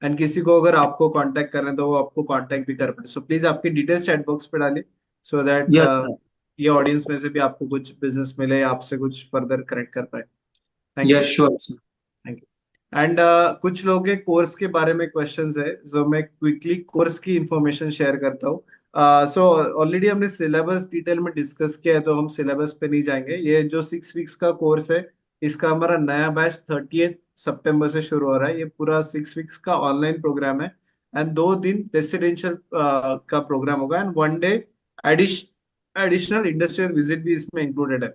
एंड किसी को अगर आपको कांटेक्ट करना है तो वो आपको कांटेक्ट भी कर पाए। सो प्लीज आपकी डिटेल्स चैट बॉक्स पे डालिए, सो दैट यस सर। ये ऑडियंस में से भी आपको कुछ बिजनेस मिले, आपसे कुछ फर्दर कनेक्ट कर पाए। Thank you. Yes sure sir. Thank you. And कुछ लोग के कोर्स के बारे में क्वेश्चंस है, जो मैं क्विकली कोर्स की इंफॉर्मेशन शेयर करता हूँ। सो ऑलरेडी हमने सिलेबस डिटेल में डिस्कस किया है, तो हम सिलेबस पे नहीं जाएंगे। ये जो 6 वीक्स का कोर्स है, इसका हमारा नया बैच 30 सितंबर से शुरू हो रहा है। ये पूरा 6 वीक्स का ऑनलाइन प्रोग्राम है, एंड 2 दिन रेसिडेंशियल का प्रोग्राम होगा, and 1 day additional industrial visit भी इसमें इंक्लूडेड है।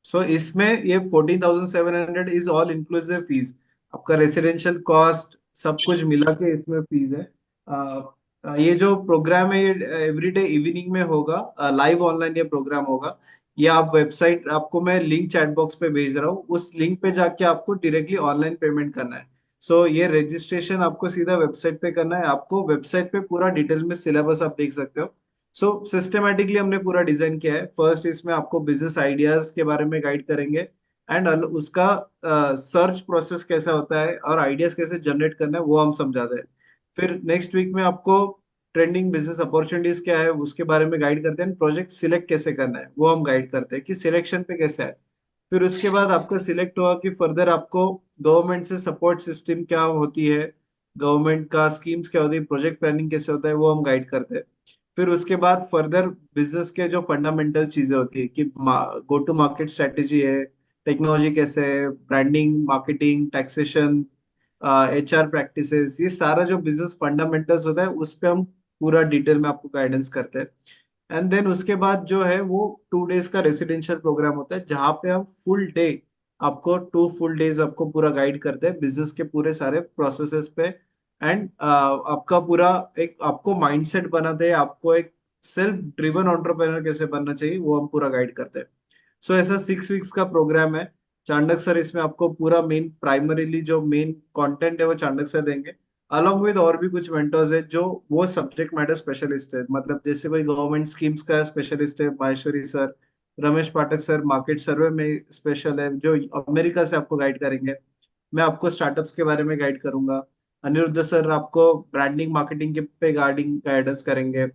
सो इसमें ये 14,700 इज ऑल इंक्लूसिव फीस, आपका रेसिडेंशियल कॉस्ट सब कुछ मिला के इसमें फीस है। ये जो प्रोग्राम है ये एवरीडे इवनिंग में होगा, लाइव ऑनलाइन ये प्रोग्राम होगा। ये आप वेबसाइट, आपको मैं लिंक चैट बॉक्स पे भेज रहा हूँ, उस लिंक पे जाके आपको डायरेक्टली ऑनलाइन पेमेंट करना है। सो ये रजिस्ट्रेशन आपको सीधा वेबसाइट पे करना है। आपको वेबसाइट पे पूरा डिटेल में सिलेबस आप देख सकते हो। सो सिस्टमेटिकली हमने पूरा डिजाइन किया है। फर्स्ट इसमें आपको बिजनेस आइडियाज के बारे में गाइड करेंगे, एंड उसका सर्च प्रोसेस कैसा होता है और आइडियाज कैसे जनरेट करना है वो हम समझाते हैं। फिर नेक्स्ट वीक में आपको ट्रेंडिंग बिजनेस अपॉर्चुनिटीज क्या है उसके बारे में गाइड करते हैं। प्रोजेक्ट सिलेक्ट कैसे करना है वो हम गाइड करते हैं कि सिलेक्शन पे कैसे है। फिर उसके बाद आपका सिलेक्ट हुआ कि फर्दर आपको गवर्नमेंट से सपोर्ट सिस्टम क्या होती है, गवर्नमेंट का स्कीम्स क्या होती है, प्रोजेक्ट प्लानिंग कैसे होता है वो हम गाइड करते हैं। फिर उसके बाद फर्दर बिजनेस के जो फंडामेंटल चीजें होती है कि गो टू मार्केट स्ट्रेटेजी है, टेक्नोलॉजी कैसे है, branding, marketing, taxation, HR practices, ये सारा जो बिजनेस फंडामेंटल्स होता है उस पे हम पूरा डिटेल में आपको गाइडेंस करते हैं। एंड देन उसके बाद जो है वो 2 डेज का रेसिडेंशियल प्रोग्राम होता है, जहाँ पे हम फुल डे, आपको 2 फुल डेज आपको पूरा गाइड करते हैं बिजनेस के पूरे सारे प्रोसेसेस पे। एंड आपका पूरा एक आपको माइंडसेट बनाते हैं, आपको एक सेल्फ ड्रिवन एंटरप्रेन्योर कैसे बनना चाहिए वो हम पूरा गाइड करते हैं। सो ऐसा 6 वीक्स का प्रोग्राम है। चांडक सर इसमें आपको पूरा मेन प्राइमरीली जो मेन कंटेंट है वो चांडक सर देंगे, अलॉन्ग विद और भी कुछ मेंटर्स है जो वो सब्जेक्ट मैटर स्पेशलिस्ट है। मतलब जैसे कोई गवर्नमेंट स्कीम्स का स्पेशलिस्ट है माहेश्वरी सर, रमेश पाठक सर मार्केट सर्वे में स्पेशल है जो अमेरिका से आपको गाइड करेंगे। मैं आपको स्टार्टअप्स के बारे में गाइड करूंगा। अनिरुद्ध सर आपको ब्रांडिंग मार्केटिंग के पे गाइडेंस करेंगे।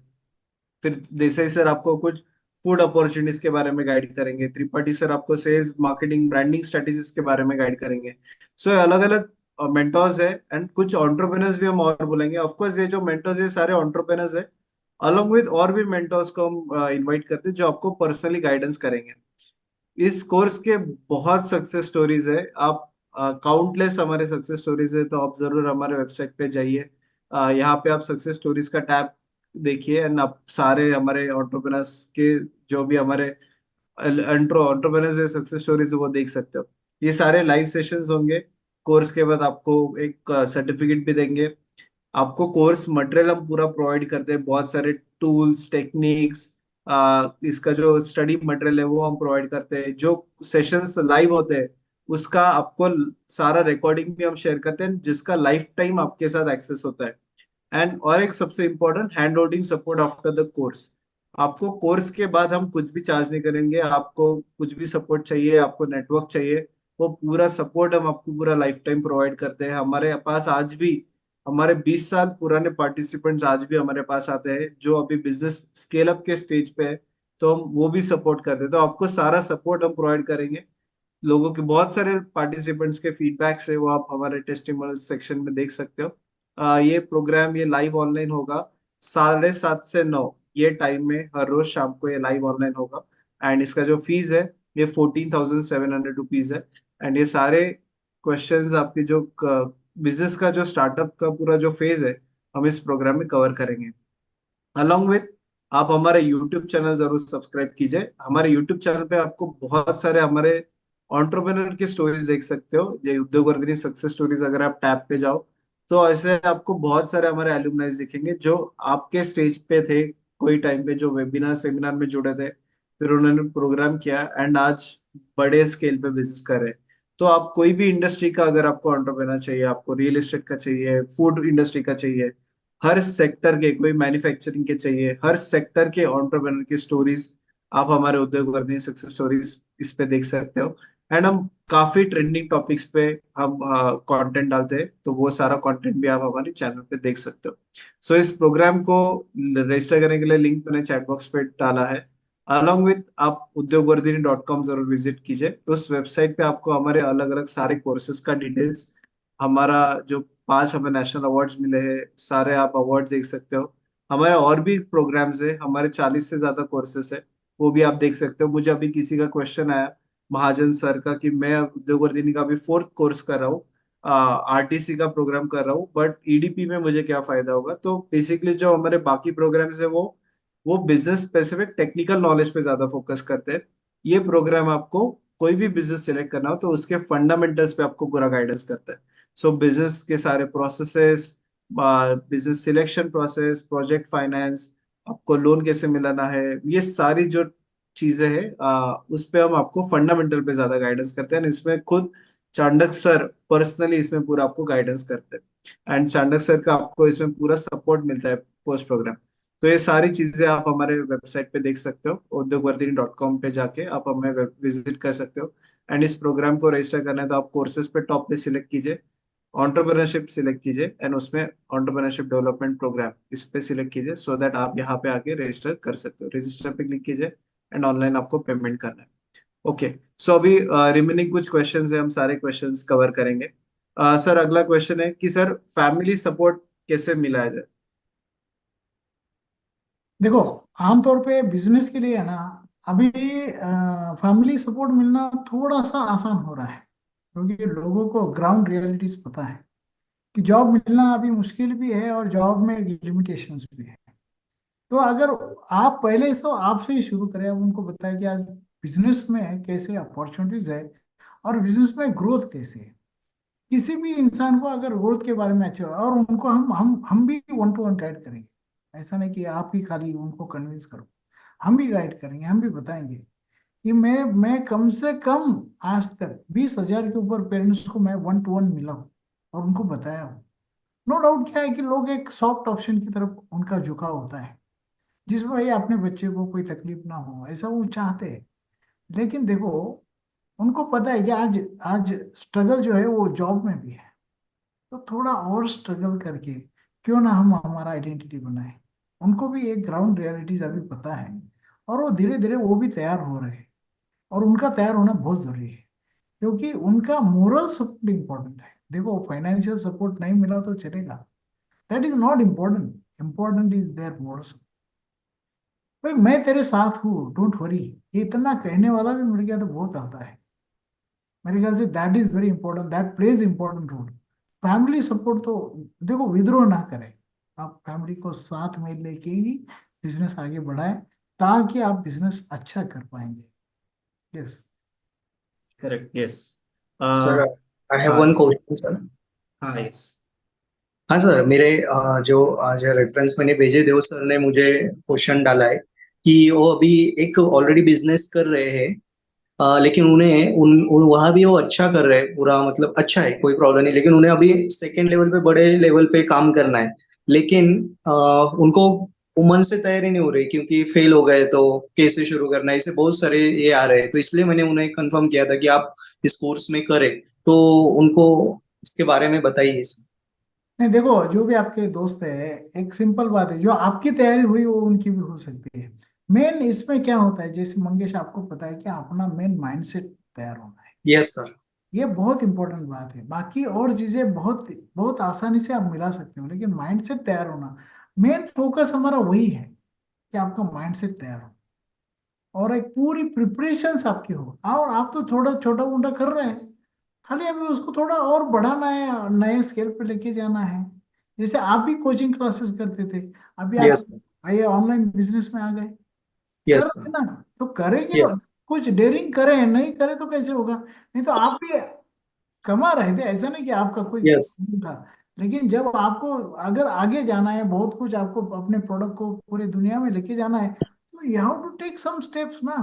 फिर देसाई सर आपको कुछ फूड अपॉर्चुनिटीज के बारे में गाइड करेंगे। त्रिपाठी सर आपको सेल्स मार्केटिंग ब्रांडिंग स्ट्रेटेजीज के बारे में गाइड करेंगे। सो अलग अलग मेंटर्स है, एंड कुछ एंटरप्रेन्योर्स भी हम और बुलाएंगे। ऑफ कोर्स ये जो मेंटर्स है सारे एंटरप्रेन्योर्स है, अलॉन्ग विद और भी मेंटर्स को हम इनवाइट करते हैं जो आपको पर्सनली गाइडेंस करेंगे। इस कोर्स के बहुत सक्सेस स्टोरीज है, आप काउंटलेस हमारे सक्सेस स्टोरीज है, तो आप जरूर हमारे वेबसाइट पे जाइए। यहाँ पे आप सक्सेस स्टोरीज का टैब देखिए, एंड आप सारे हमारे एंटरप्रेन्योर्स के जो भी हमारे एंटरप्रेन्योर्स है सक्सेस स्टोरीज वो देख सकते हो। ये सारे लाइव सेशंस होंगे। कोर्स के बाद आपको एक सर्टिफिकेट भी देंगे। आपको कोर्स मटेरियल हम पूरा प्रोवाइड करते हैं, बहुत सारे टूल्स टेक्निक्स, इसका जो स्टडी मटेरियल है वो हम प्रोवाइड करते हैं। जो सेशंस लाइव होते हैं उसका आपको सारा रिकॉर्डिंग भी हम शेयर करते हैं, जिसका लाइफ टाइम आपके साथ एक्सेस होता है। एंड और एक सबसे important, hand holding support after the course. आपको कोर्स के बाद हम कुछ भी चार्ज नहीं करेंगे। आपको कुछ भी सपोर्ट चाहिए, आपको नेटवर्क चाहिए, वो पूरा सपोर्ट हम आपको पूरा लाइफ टाइम प्रोवाइड करते हैं। हमारे पास आज भी हमारे 20 साल पुराने पार्टिसिपेंट्स आज भी हमारे पास आते हैं, जो अभी बिजनेस स्केल अप के स्टेज पे है, तो हम वो भी सपोर्ट करते हैं। तो आपको सारा सपोर्ट हम प्रोवाइड करेंगे। लोगों के बहुत सारे पार्टिसिपेंट्स के फीडबैक्स है, वो आप हमारे टेस्टिमोनियल सेक्शन में देख सकते हो। ये प्रोग्राम ये लाइव ऑनलाइन होगा 7:30 से 9, ये टाइम में हर रोज शाम को ये लाइव ऑनलाइन होगा। एंड इसका जो फीस है ये 14,700 रुपीज है। एंड ये सारे क्वेश्चंस आपके जो बिजनेस का जो स्टार्टअप का पूरा जो फेज है, हम इस प्रोग्राम में कवर करेंगे। अलॉन्ग विथ आप हमारे यूट्यूब चैनल जरूर सब्सक्राइब कीजिए। हमारे यूट्यूब चैनल पे आपको बहुत सारे हमारे एंटरप्रेन्योर की स्टोरीज देख सकते हो। ये उद्योगवर्धिनी सक्सेस स्टोरीज, अगर आप टैब पे जाओ तो ऐसे आपको बहुत सारे हमारे एलुमनाइज दिखेंगे, जो आपके स्टेज पे थे कोई टाइम पे, जो वेबिनार सेमिनार में जुड़े थे, फिर उन्होंने प्रोग्राम किया एंड आज बड़े स्केल पे बिजनेस कर रहे हैं। तो आप कोई भी इंडस्ट्री का अगर आपको एंटरप्रेन्योर चाहिए, आपको रियल एस्टेट का चाहिए, फूड इंडस्ट्री का चाहिए, हर सेक्टर के, कोई मैन्युफैक्चरिंग के चाहिए, हर सेक्टर के एंटरप्रेन्योर की स्टोरीज आप हमारे उद्योग वर्धनी सक्सेस स्टोरीज इस पे देख सकते हो। एंड हम काफी ट्रेंडिंग टॉपिक्स पे हम कंटेंट डालते हैं, तो वो सारा कंटेंट भी आप हमारे चैनल पे देख सकते हो। सो इस प्रोग्राम को रजिस्टर करने के लिए लिंक मैंने चैट बॉक्स पे डाला है। अलॉन्ग विथ आप उद्योगवर्धिनी.com जरूर विजिट कीजिए। उस वेबसाइट पे आपको हमारे अलग अलग सारे कोर्सेज का डिटेल्स, हमारा जो 5 हमें नेशनल अवार्ड्स मिले हैं, सारे आप अवार्ड्स देख सकते हो। हमारे और भी प्रोग्राम्स है, हमारे 40 से ज्यादा कोर्सेस है, वो भी आप देख सकते हो। मुझे अभी किसी का क्वेश्चन आया महाजन सर का कि मैं उद्योगवर्धिनी का अभी 4th कोर्स कर रहा हूँ, आरटीसी का प्रोग्राम कर रहा हूँ, बट ईडीपी में मुझे क्या फायदा होगा। तो बेसिकली जो हमारे बाकी प्रोग्राम्स है वो बिजनेस स्पेसिफिक टेक्निकल नॉलेज पे ज्यादा फोकस करते हैं। ये प्रोग्राम आपको कोई भी बिजनेस सिलेक्ट करना हो तो उसके फंडामेंटल्स पे आपको पूरा गाइडेंस करता है। सो बिजनेस के सारे processes, business selection process, project finance, आपको लोन कैसे मिलाना है, ये सारी जो चीजें हैं उस पे हम आपको फंडामेंटल पे ज्यादा गाइडेंस करते हैं। इसमें खुद चांडक सर पर्सनली इसमें पूरा आपको गाइडेंस करते हैं, एंड चांडक सर का आपको इसमें पूरा सपोर्ट मिलता है पोस्ट प्रोग्राम। तो ये सारी चीजें आप हमारे वेबसाइट पे देख सकते हो, उद्योगवर्धिनी.com पे जाके आप हमें विजिट कर सकते हो। एंड इस प्रोग्राम को रजिस्टर करना है तो आप कोर्सेज पे टॉप पे सिलेक्ट कीजिए, एंटरप्रेन्योरशिप सिलेक्ट कीजिए, एंड उसमें एंटरप्रेन्योरशिप डेवलपमेंट प्रोग्राम इस पे सिलेक्ट कीजिए, सो दैट आप यहाँ पे आके रजिस्टर कर सकते हो। रजिस्टर पे क्लिक कीजिए एंड ऑनलाइन आपको पेमेंट करना है। ओके। सो अभी रिमेनिंग कुछ क्वेश्चंस है, हम सारे क्वेश्चंस कवर करेंगे। सर अगला क्वेश्चन है कि सर फैमिली सपोर्ट कैसे मिलाया जाए। देखो, आमतौर पे बिजनेस के लिए है ना, अभी फैमिली सपोर्ट मिलना थोड़ा सा आसान हो रहा है, क्योंकि लोगों को ग्राउंड रियलिटीज पता है कि जॉब मिलना अभी मुश्किल भी है और जॉब में लिमिटेशंस भी है। तो अगर आप पहले से आपसे ही शुरू करें, अब उनको बताएं कि आज बिजनेस में कैसे अपॉर्चुनिटीज है और बिजनेस में ग्रोथ कैसे है। किसी भी इंसान को अगर ग्रोथ के बारे में अच्छे हो, और उनको हम भी 1 to 1 गाइड करेंगे। ऐसा नहीं कि आप ही खाली उनको कन्विंस करो, हम भी गाइड करेंगे, हम भी बताएंगे कि मैं कम से कम आज तक 20,000 के ऊपर पेरेंट्स को मैं 1 to 1 मिला हूँ और उनको बताया हूँ। नो डाउट क्या है कि लोग एक सॉफ्ट ऑप्शन की तरफ उनका झुकाव होता है, जिसमें भाई अपने बच्चे को कोई तकलीफ ना हो, ऐसा वो चाहते हैं। लेकिन देखो, उनको पता है कि आज आज स्ट्रगल जो है वो जॉब में भी है। तो थोड़ा और स्ट्रगल करके क्यों ना हम हमारा आइडेंटिटी बनाए। उनको भी एक ग्राउंड रियलिटीज अभी पता है, और वो धीरे धीरे वो भी तैयार हो रहे हैं। और उनका तैयार होना बहुत जरूरी है, क्योंकि उनका मोरल सपोर्ट इम्पोर्टेंट है। देखो, फाइनेंशियल सपोर्ट नहीं मिला तो चलेगा, that is not important. Important is there moral. भाई मैं तेरे साथ हूँ, डोंट वरी, ये इतना कहने वाला भी मिल गया तो बहुत आता है। मेरे ख्याल से that is very important, that plays important role. Family support तो देखो, विद्रोह ना करें। आप फैमिली को साथ में लेके ही बिजनेस आगे बढ़ाएं, ताकि आप बिजनेस अच्छा कर पाएंगे। यस। Correct, yes. सर, हाँ। I have one question sir. हाँ, यस। हाँ सर, मेरे जो आज रेफरेंस मैंने भेजे, देव सर ने मुझे क्वेश्चन डाला है कि वो अभी एक ऑलरेडी बिजनेस कर रहे हैं लेकिन वहां भी वो अच्छा कर रहे हैं पूरा, मतलब अच्छा है, कोई प्रॉब्लम नहीं, लेकिन उन्हें अभी सेकेंड लेवल पे, बड़े लेवल पे काम करना है। लेकिन उनको वो मन से तैयारी नहीं हो रही, क्योंकि फेल हो गए तो कैसे शुरू करना है, इसे बहुत सारे ये आ रहे हैं। तो इसलिए मैंने उन्हें कंफर्म किया था कि आप इस कोर्स में करें, तो उनको इसके बारे में बताइए। नहीं देखो, जो भी आपके दोस्त है, एक सिंपल बात है, जो आपकी तैयारी हुई वो उनकी भी हो सकती है। मेन इसमें क्या होता है, जैसे मंगेश आपको पता है कि अपना मेन माइंडसेट तैयार होना है। Yes sir. ये बहुत इंपॉर्टेंट बात है। बाकी और चीजें बहुत बहुत आसानी से आप मिला सकते हो, लेकिन माइंडसेट तैयार होना, मेन फोकस हमारा वही है कि आपका माइंडसेट तैयार हो और एक पूरी प्रिपरेशंस आपकी हो। और आप तो थोड़ा छोटा मोटा कर रहे हैं, खाली अभी उसको थोड़ा और बढ़ाना है, नए स्केल पे लेके जाना है। जैसे आप भी कोचिंग क्लासेस करते थे, अभी आप यस। आइए ऑनलाइन बिजनेस में आ गए, कर यस रहे सर। हैं ना, तो करेंगे तो यस। कुछ डेयरिंग करें, नहीं करे तो कैसे होगा। नहीं तो आप भी कमा रहे थे, ऐसा नहीं कि आपका कोई यस। नहीं था। लेकिन जब आपको अगर आगे जाना है, बहुत कुछ आपको अपने प्रोडक्ट को पूरी दुनिया में लेके जाना है, तो you have to take some steps ना।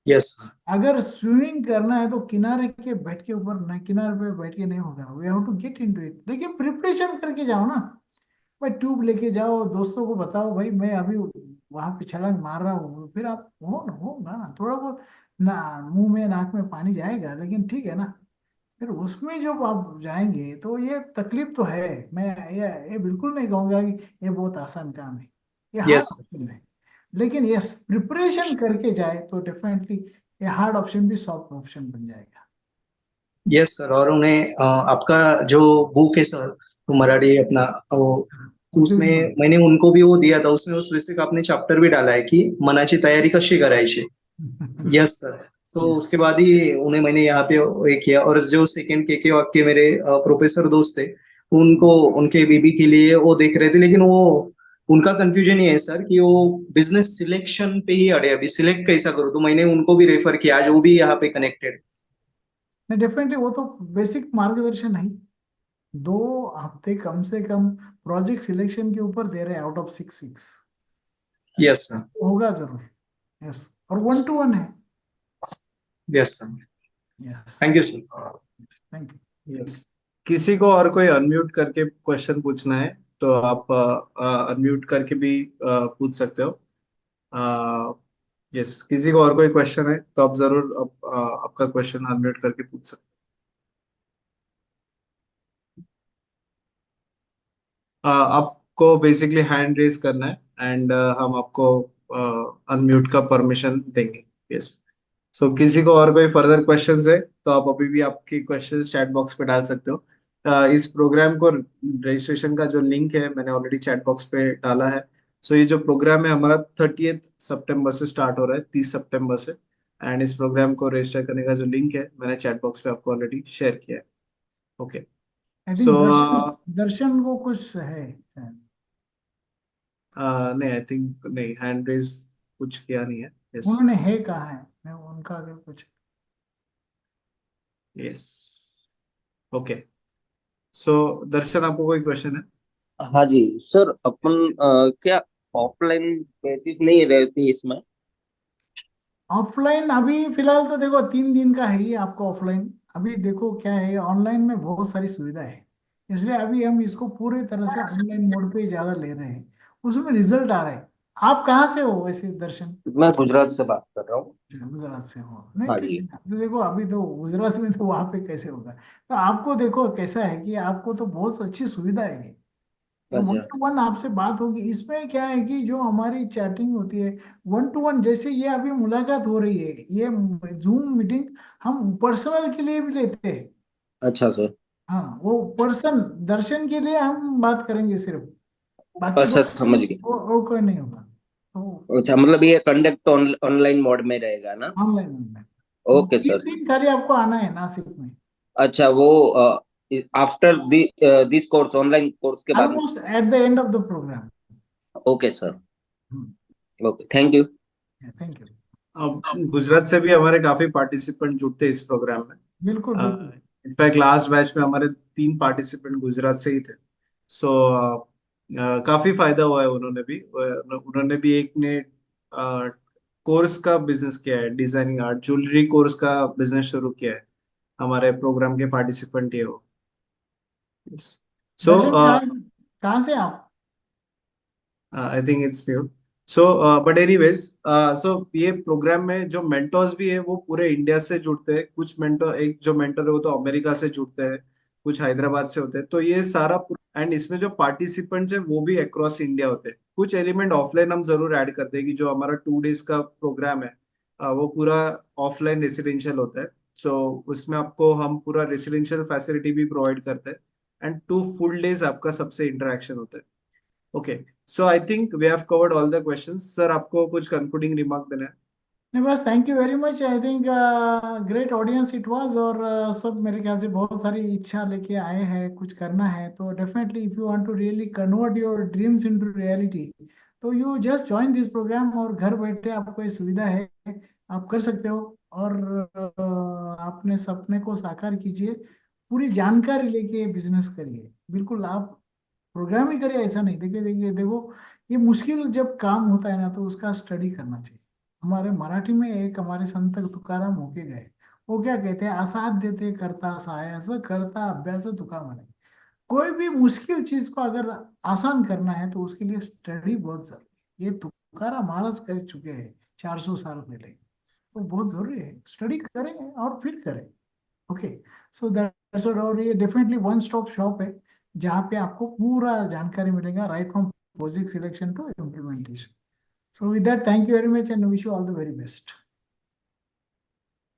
यस। अगर स्विमिंग करना है तो किनारे के बैठ के ऊपर नहीं, किनारे पे बैठ के नहीं होगा, we have to get into it, लेकिन प्रिपरेशन करके जाओ ना। भाई ट्यूब लेके जाओ, दोस्तों को बताओ भाई मैं अभी वहां पे छलांग मार रहा हूँ, फिर आप होगा ना थोड़ा बहुत ना, मुंह में नाक में पानी जाएगा, लेकिन ठीक है ना। फिर उसमें जब आप जाएंगे तो ये तकलीफ तो है। मैं ये बिल्कुल नहीं कहूंगा कि ये बहुत आसान काम है, ये हार्ड यस। ऑप्शन है। लेकिन यस, प्रिपरेशन करके जाए तो डेफिनेटली ये हार्ड ऑप्शन भी सॉफ्ट ऑप्शन बन जाएगा। Yes sir. और उन्हें आपका जो बुक है सर, तो मराठी अपना वो, तो उपयोगी उसमें मैंने उनको भी वो दिया था, उसमें उस स्पेसिफिक आपने चैप्टर भी डाला है कि मनाची तयारी कशी करायची। होगा। Yes sir. तो उसके बाद ही उन्हें मैंने यहाँ पे ये किया। और जो सेकंड के वाक्य मेरे प्रोफेसर दोस्त थे, उनको उनके बीबी के लिए वो देख रहे थे, लेकिन वो उनका कंफ्यूजन ये है सर कि वो बिजनेस सिलेक्शन पे ही अड़े, अभी सिलेक्ट कैसा करूँ, तो मैंने उनको भी रेफर किया, आज वो भी यहाँ पे कनेक्टेड। नहीं डेफिनेटली वो तो बेसिक मार्गदर्शन है। 2 हफ्ते कम से कम प्रोजेक्ट सिलेक्शन के ऊपर दे रहे हैं out of 6 weeks. Yes sir. होगा जरूर। यस, और 1 to 1 है। Yes sir. Yes. Thank you sir. Thank you. Yes. किसी को और कोई अनम्यूट करके क्वेश्चन पूछना है तो आप अनम्यूट करके भी पूछ सकते हो। यस, किसी को और कोई क्वेश्चन है तो आप जरूर आपका क्वेश्चन अनम्यूट करके पूछ सकते हो। आपको बेसिकली हैंड रेज करना है एंड हम आपको अनम्यूट का परमिशन देंगे। यस। सो किसी को और कोई फर्दर क्वेश्चंस है तो आप अभी भी आपकी क्वेश्चंस चैट बॉक्स पे डाल सकते हो। इस प्रोग्राम को रजिस्ट्रेशन का जो लिंक है मैंने ऑलरेडी चैट बॉक्स पे डाला है। सो ये जो प्रोग्राम है हमारा 30 सितंबर से स्टार्ट हो रहा है, 30 सितंबर से। एंड इस प्रोग्राम को रजिस्टर करने का जो लिंक है मैंने चैट बॉक्स पे आपको ऑलरेडी शेयर किया है। ओके। आई सो थिंक दर्शन, दर्शन को कुछ है शायद। नहीं, आई थिंक नहीं, हैंड रेज कुछ किया नहीं है। यस। उन्होंने है कहा है, मैं उनका अगर कुछ। यस। ओके। सो दर्शन, आपको कोई क्वेश्चन है? हाँ जी सर, अपन क्या ऑफलाइन बैचेस नहीं रहती इसमें? ऑफलाइन अभी फिलहाल तो देखो 3 दिन का है ही आपका ऑफलाइन। अभी देखो क्या है, ऑनलाइन में बहुत सारी सुविधा है, इसलिए अभी हम इसको पूरी तरह से ऑनलाइन मोड पे ज्यादा ले रहे हैं, उसमें रिजल्ट आ रहे हैं। आप कहाँ से हो वैसे दर्शन? मैं गुजरात से बात कर रहा हूँ। गुजरात से हो, नहीं हाँ ठीक जी। है। तो देखो अभी तो गुजरात में तो वहां पे कैसे होगा, तो आपको देखो कैसा है कि आपको तो बहुत अच्छी सुविधा है। ये वन अच्छा। टू वन आपसे बात होगी, इसमें क्या है कि जो हमारी चैटिंग होती है 1 to 1, जैसे ये अभी मुलाकात हो रही है, ये जूम मीटिंग हम पर्सनल के लिए भी लेते हैं। अच्छा सर। हाँ, वो पर्सन दर्शन के लिए हम बात करेंगे सिर्फ, बाकी अच्छा, समझ गए। वो कोई नहीं होगा। तो अच्छा, मतलब ये कंडक्ट ऑनलाइन मोड में रहेगा ना? ऑनलाइन में ओके तीन सर। दिन खाली आपको आना है नासिक में, अच्छा, वो after this course, online course के बाद? Almost at the end of the program. Okay sir. Okay, thank you. Thank you. अब गुजरात से भी हमारे काफी पार्टिसिपेंट जुड़ते हैं इस प्रोग्राम में। बिल्कुल बिल्कुल। इनफैक्ट लास्ट बैच में हमारे 3 पार्टिसिपेंट गुजरात से ही थे। सो काफी फायदा हुआ है। उन्होंने भी एक ने कोर्स का बिजनेस किया है, डिजाइनिंग आर्ट ज्वेलरी कोर्स का बिजनेस शुरू किया है। हमारे प्रोग्राम के पार्टिसिपेंट ये हो। सो दर्शन, कहाँ कहाँ से आप? I think it's pure. So but anyways, so ये प्रोग्राम में जो मेंटोर्स भी है वो पूरे इंडिया से जुड़ते हैं। कुछ मेंटोर, एक जो मेंटोर है वो तो अमेरिका से जुड़ते हैं, कुछ हैदराबाद से होते हैं। तो ये सारा, एंड इसमें जो पार्टिसिपेंट्स है वो भी अक्रॉस इंडिया होते हैं। कुछ एलिमेंट ऑफलाइन हम जरूर ऐड करते हैं कि जो हमारा 2 डेज का प्रोग्राम है वो पूरा ऑफलाइन रेसिडेंशियल होता है। सो उसमें आपको हम पूरा रेसिडेंशियल फैसिलिटी भी प्रोवाइड करते हैं, एंड 2 फुल डेज आपका सबसे इंटरेक्शन होता है। Okay, so I think we have covered all the questions. Sir, आपको कुछ कंक्लूडिंग रिमार्क देना है? नहीं, बस thank you very much. I think great audience it was. और सब मेरे ख्याल से बहुत सारी इच्छा लेके आए हैं कुछ करना है। तो definitely if you want to really convert your dreams into reality, तो you just join this program. और घर बैठे आपको ये सुविधा है, आप कर सकते हो। और अपने सपने को साकार कीजिए। पूरी जानकारी लेके बिजनेस करिए। बिल्कुल आप प्रोग्राम ही करिए, ऐसा नहीं। देखिए देखिए देखो, ये मुश्किल जब काम होता है ना तो उसका स्टडी करना चाहिए। हमारे मराठी में एक हमारे संत तुकाराम होके गए, वो क्या कहते हैं, असाध्य ते करता सायस, करता अभ्यास तुका म्हणे। कोई भी मुश्किल चीज को अगर आसान करना है तो उसके लिए स्टडी बहुत जरूरी है। ये तुकाराम महाराज कर चुके हैं 400 साल पहले। तो बहुत जरूरी है, स्टडी करें और फिर करें। Okay, so that's what. और ये डेफिनेटली वन स्टॉप शॉप है जहाँ पे आपको पूरा जानकारी मिलेगा, right from project selection to implementation. So with that, thank you very much and wish you all the very best.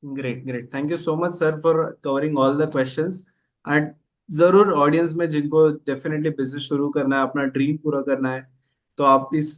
Great, great, thank you so much sir for covering all the questions. And जरूर ऑडियंस में जिनको डेफिनेटली बिजनेस शुरू करना है, अपना ड्रीम पूरा करना है, तो आप इस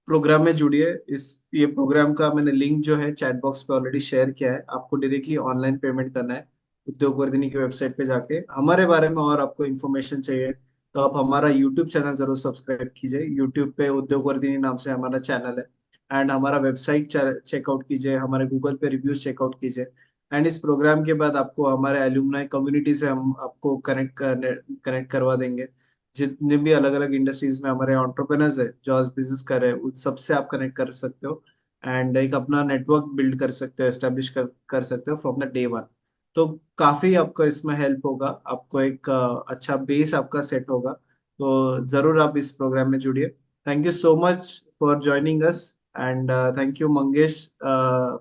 प्रोग्राम में जुड़िए। इस ये प्रोग्राम का मैंने लिंक जो है चैट बॉक्स पे ऑलरेडी शेयर किया है। आपको डायरेक्टली ऑनलाइन पेमेंट करना है उद्योग वर्धिनी की वेबसाइट पे जाके। हमारे बारे में और आपको इन्फॉर्मेशन चाहिए तो आप हमारा यूट्यूब चैनल जरूर सब्सक्राइब कीजिए। यूट्यूब पे उद्योग वर्धिनी नाम से हमारा चैनल है। एंड हमारा वेबसाइट चेकआउट कीजिए, हमारे गूगल पे रिव्यूज चेकआउट कीजिए। एंड इस प्रोग्राम के बाद आपको हमारे एलुमनाई कम्युनिटी से हम आपको कनेक्ट करवा देंगे। जितने भी अलग अलग इंडस्ट्रीज में हमारे एंटरप्रेन्योर्स है जो आज बिजनेस कर रहे हैं, उन सबसे आप कनेक्ट कर सकते हो। एंड एक अपना नेटवर्क बिल्ड कर सकते हो, एस्टेब्लिश कर सकते हो फ्रॉम द डे वन। तो काफी आपको इसमें हेल्प होगा, आपको एक अच्छा बेस आपका सेट होगा। तो जरूर आप इस प्रोग्राम में जुड़िए। Thank you so much for joining us. And thank you Mangesh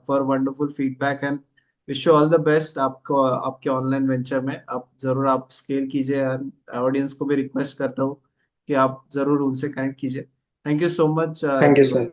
for wonderful feedback, and wish you all the best. आपको आपके ऑनलाइन वेंचर में आप जरूर आप स्केल कीजिए। ऑडियंस को भी रिक्वेस्ट करता हूँ कि आप जरूर उनसे कनेक्ट कीजिए। Thank you so much thank you everyone. Sir.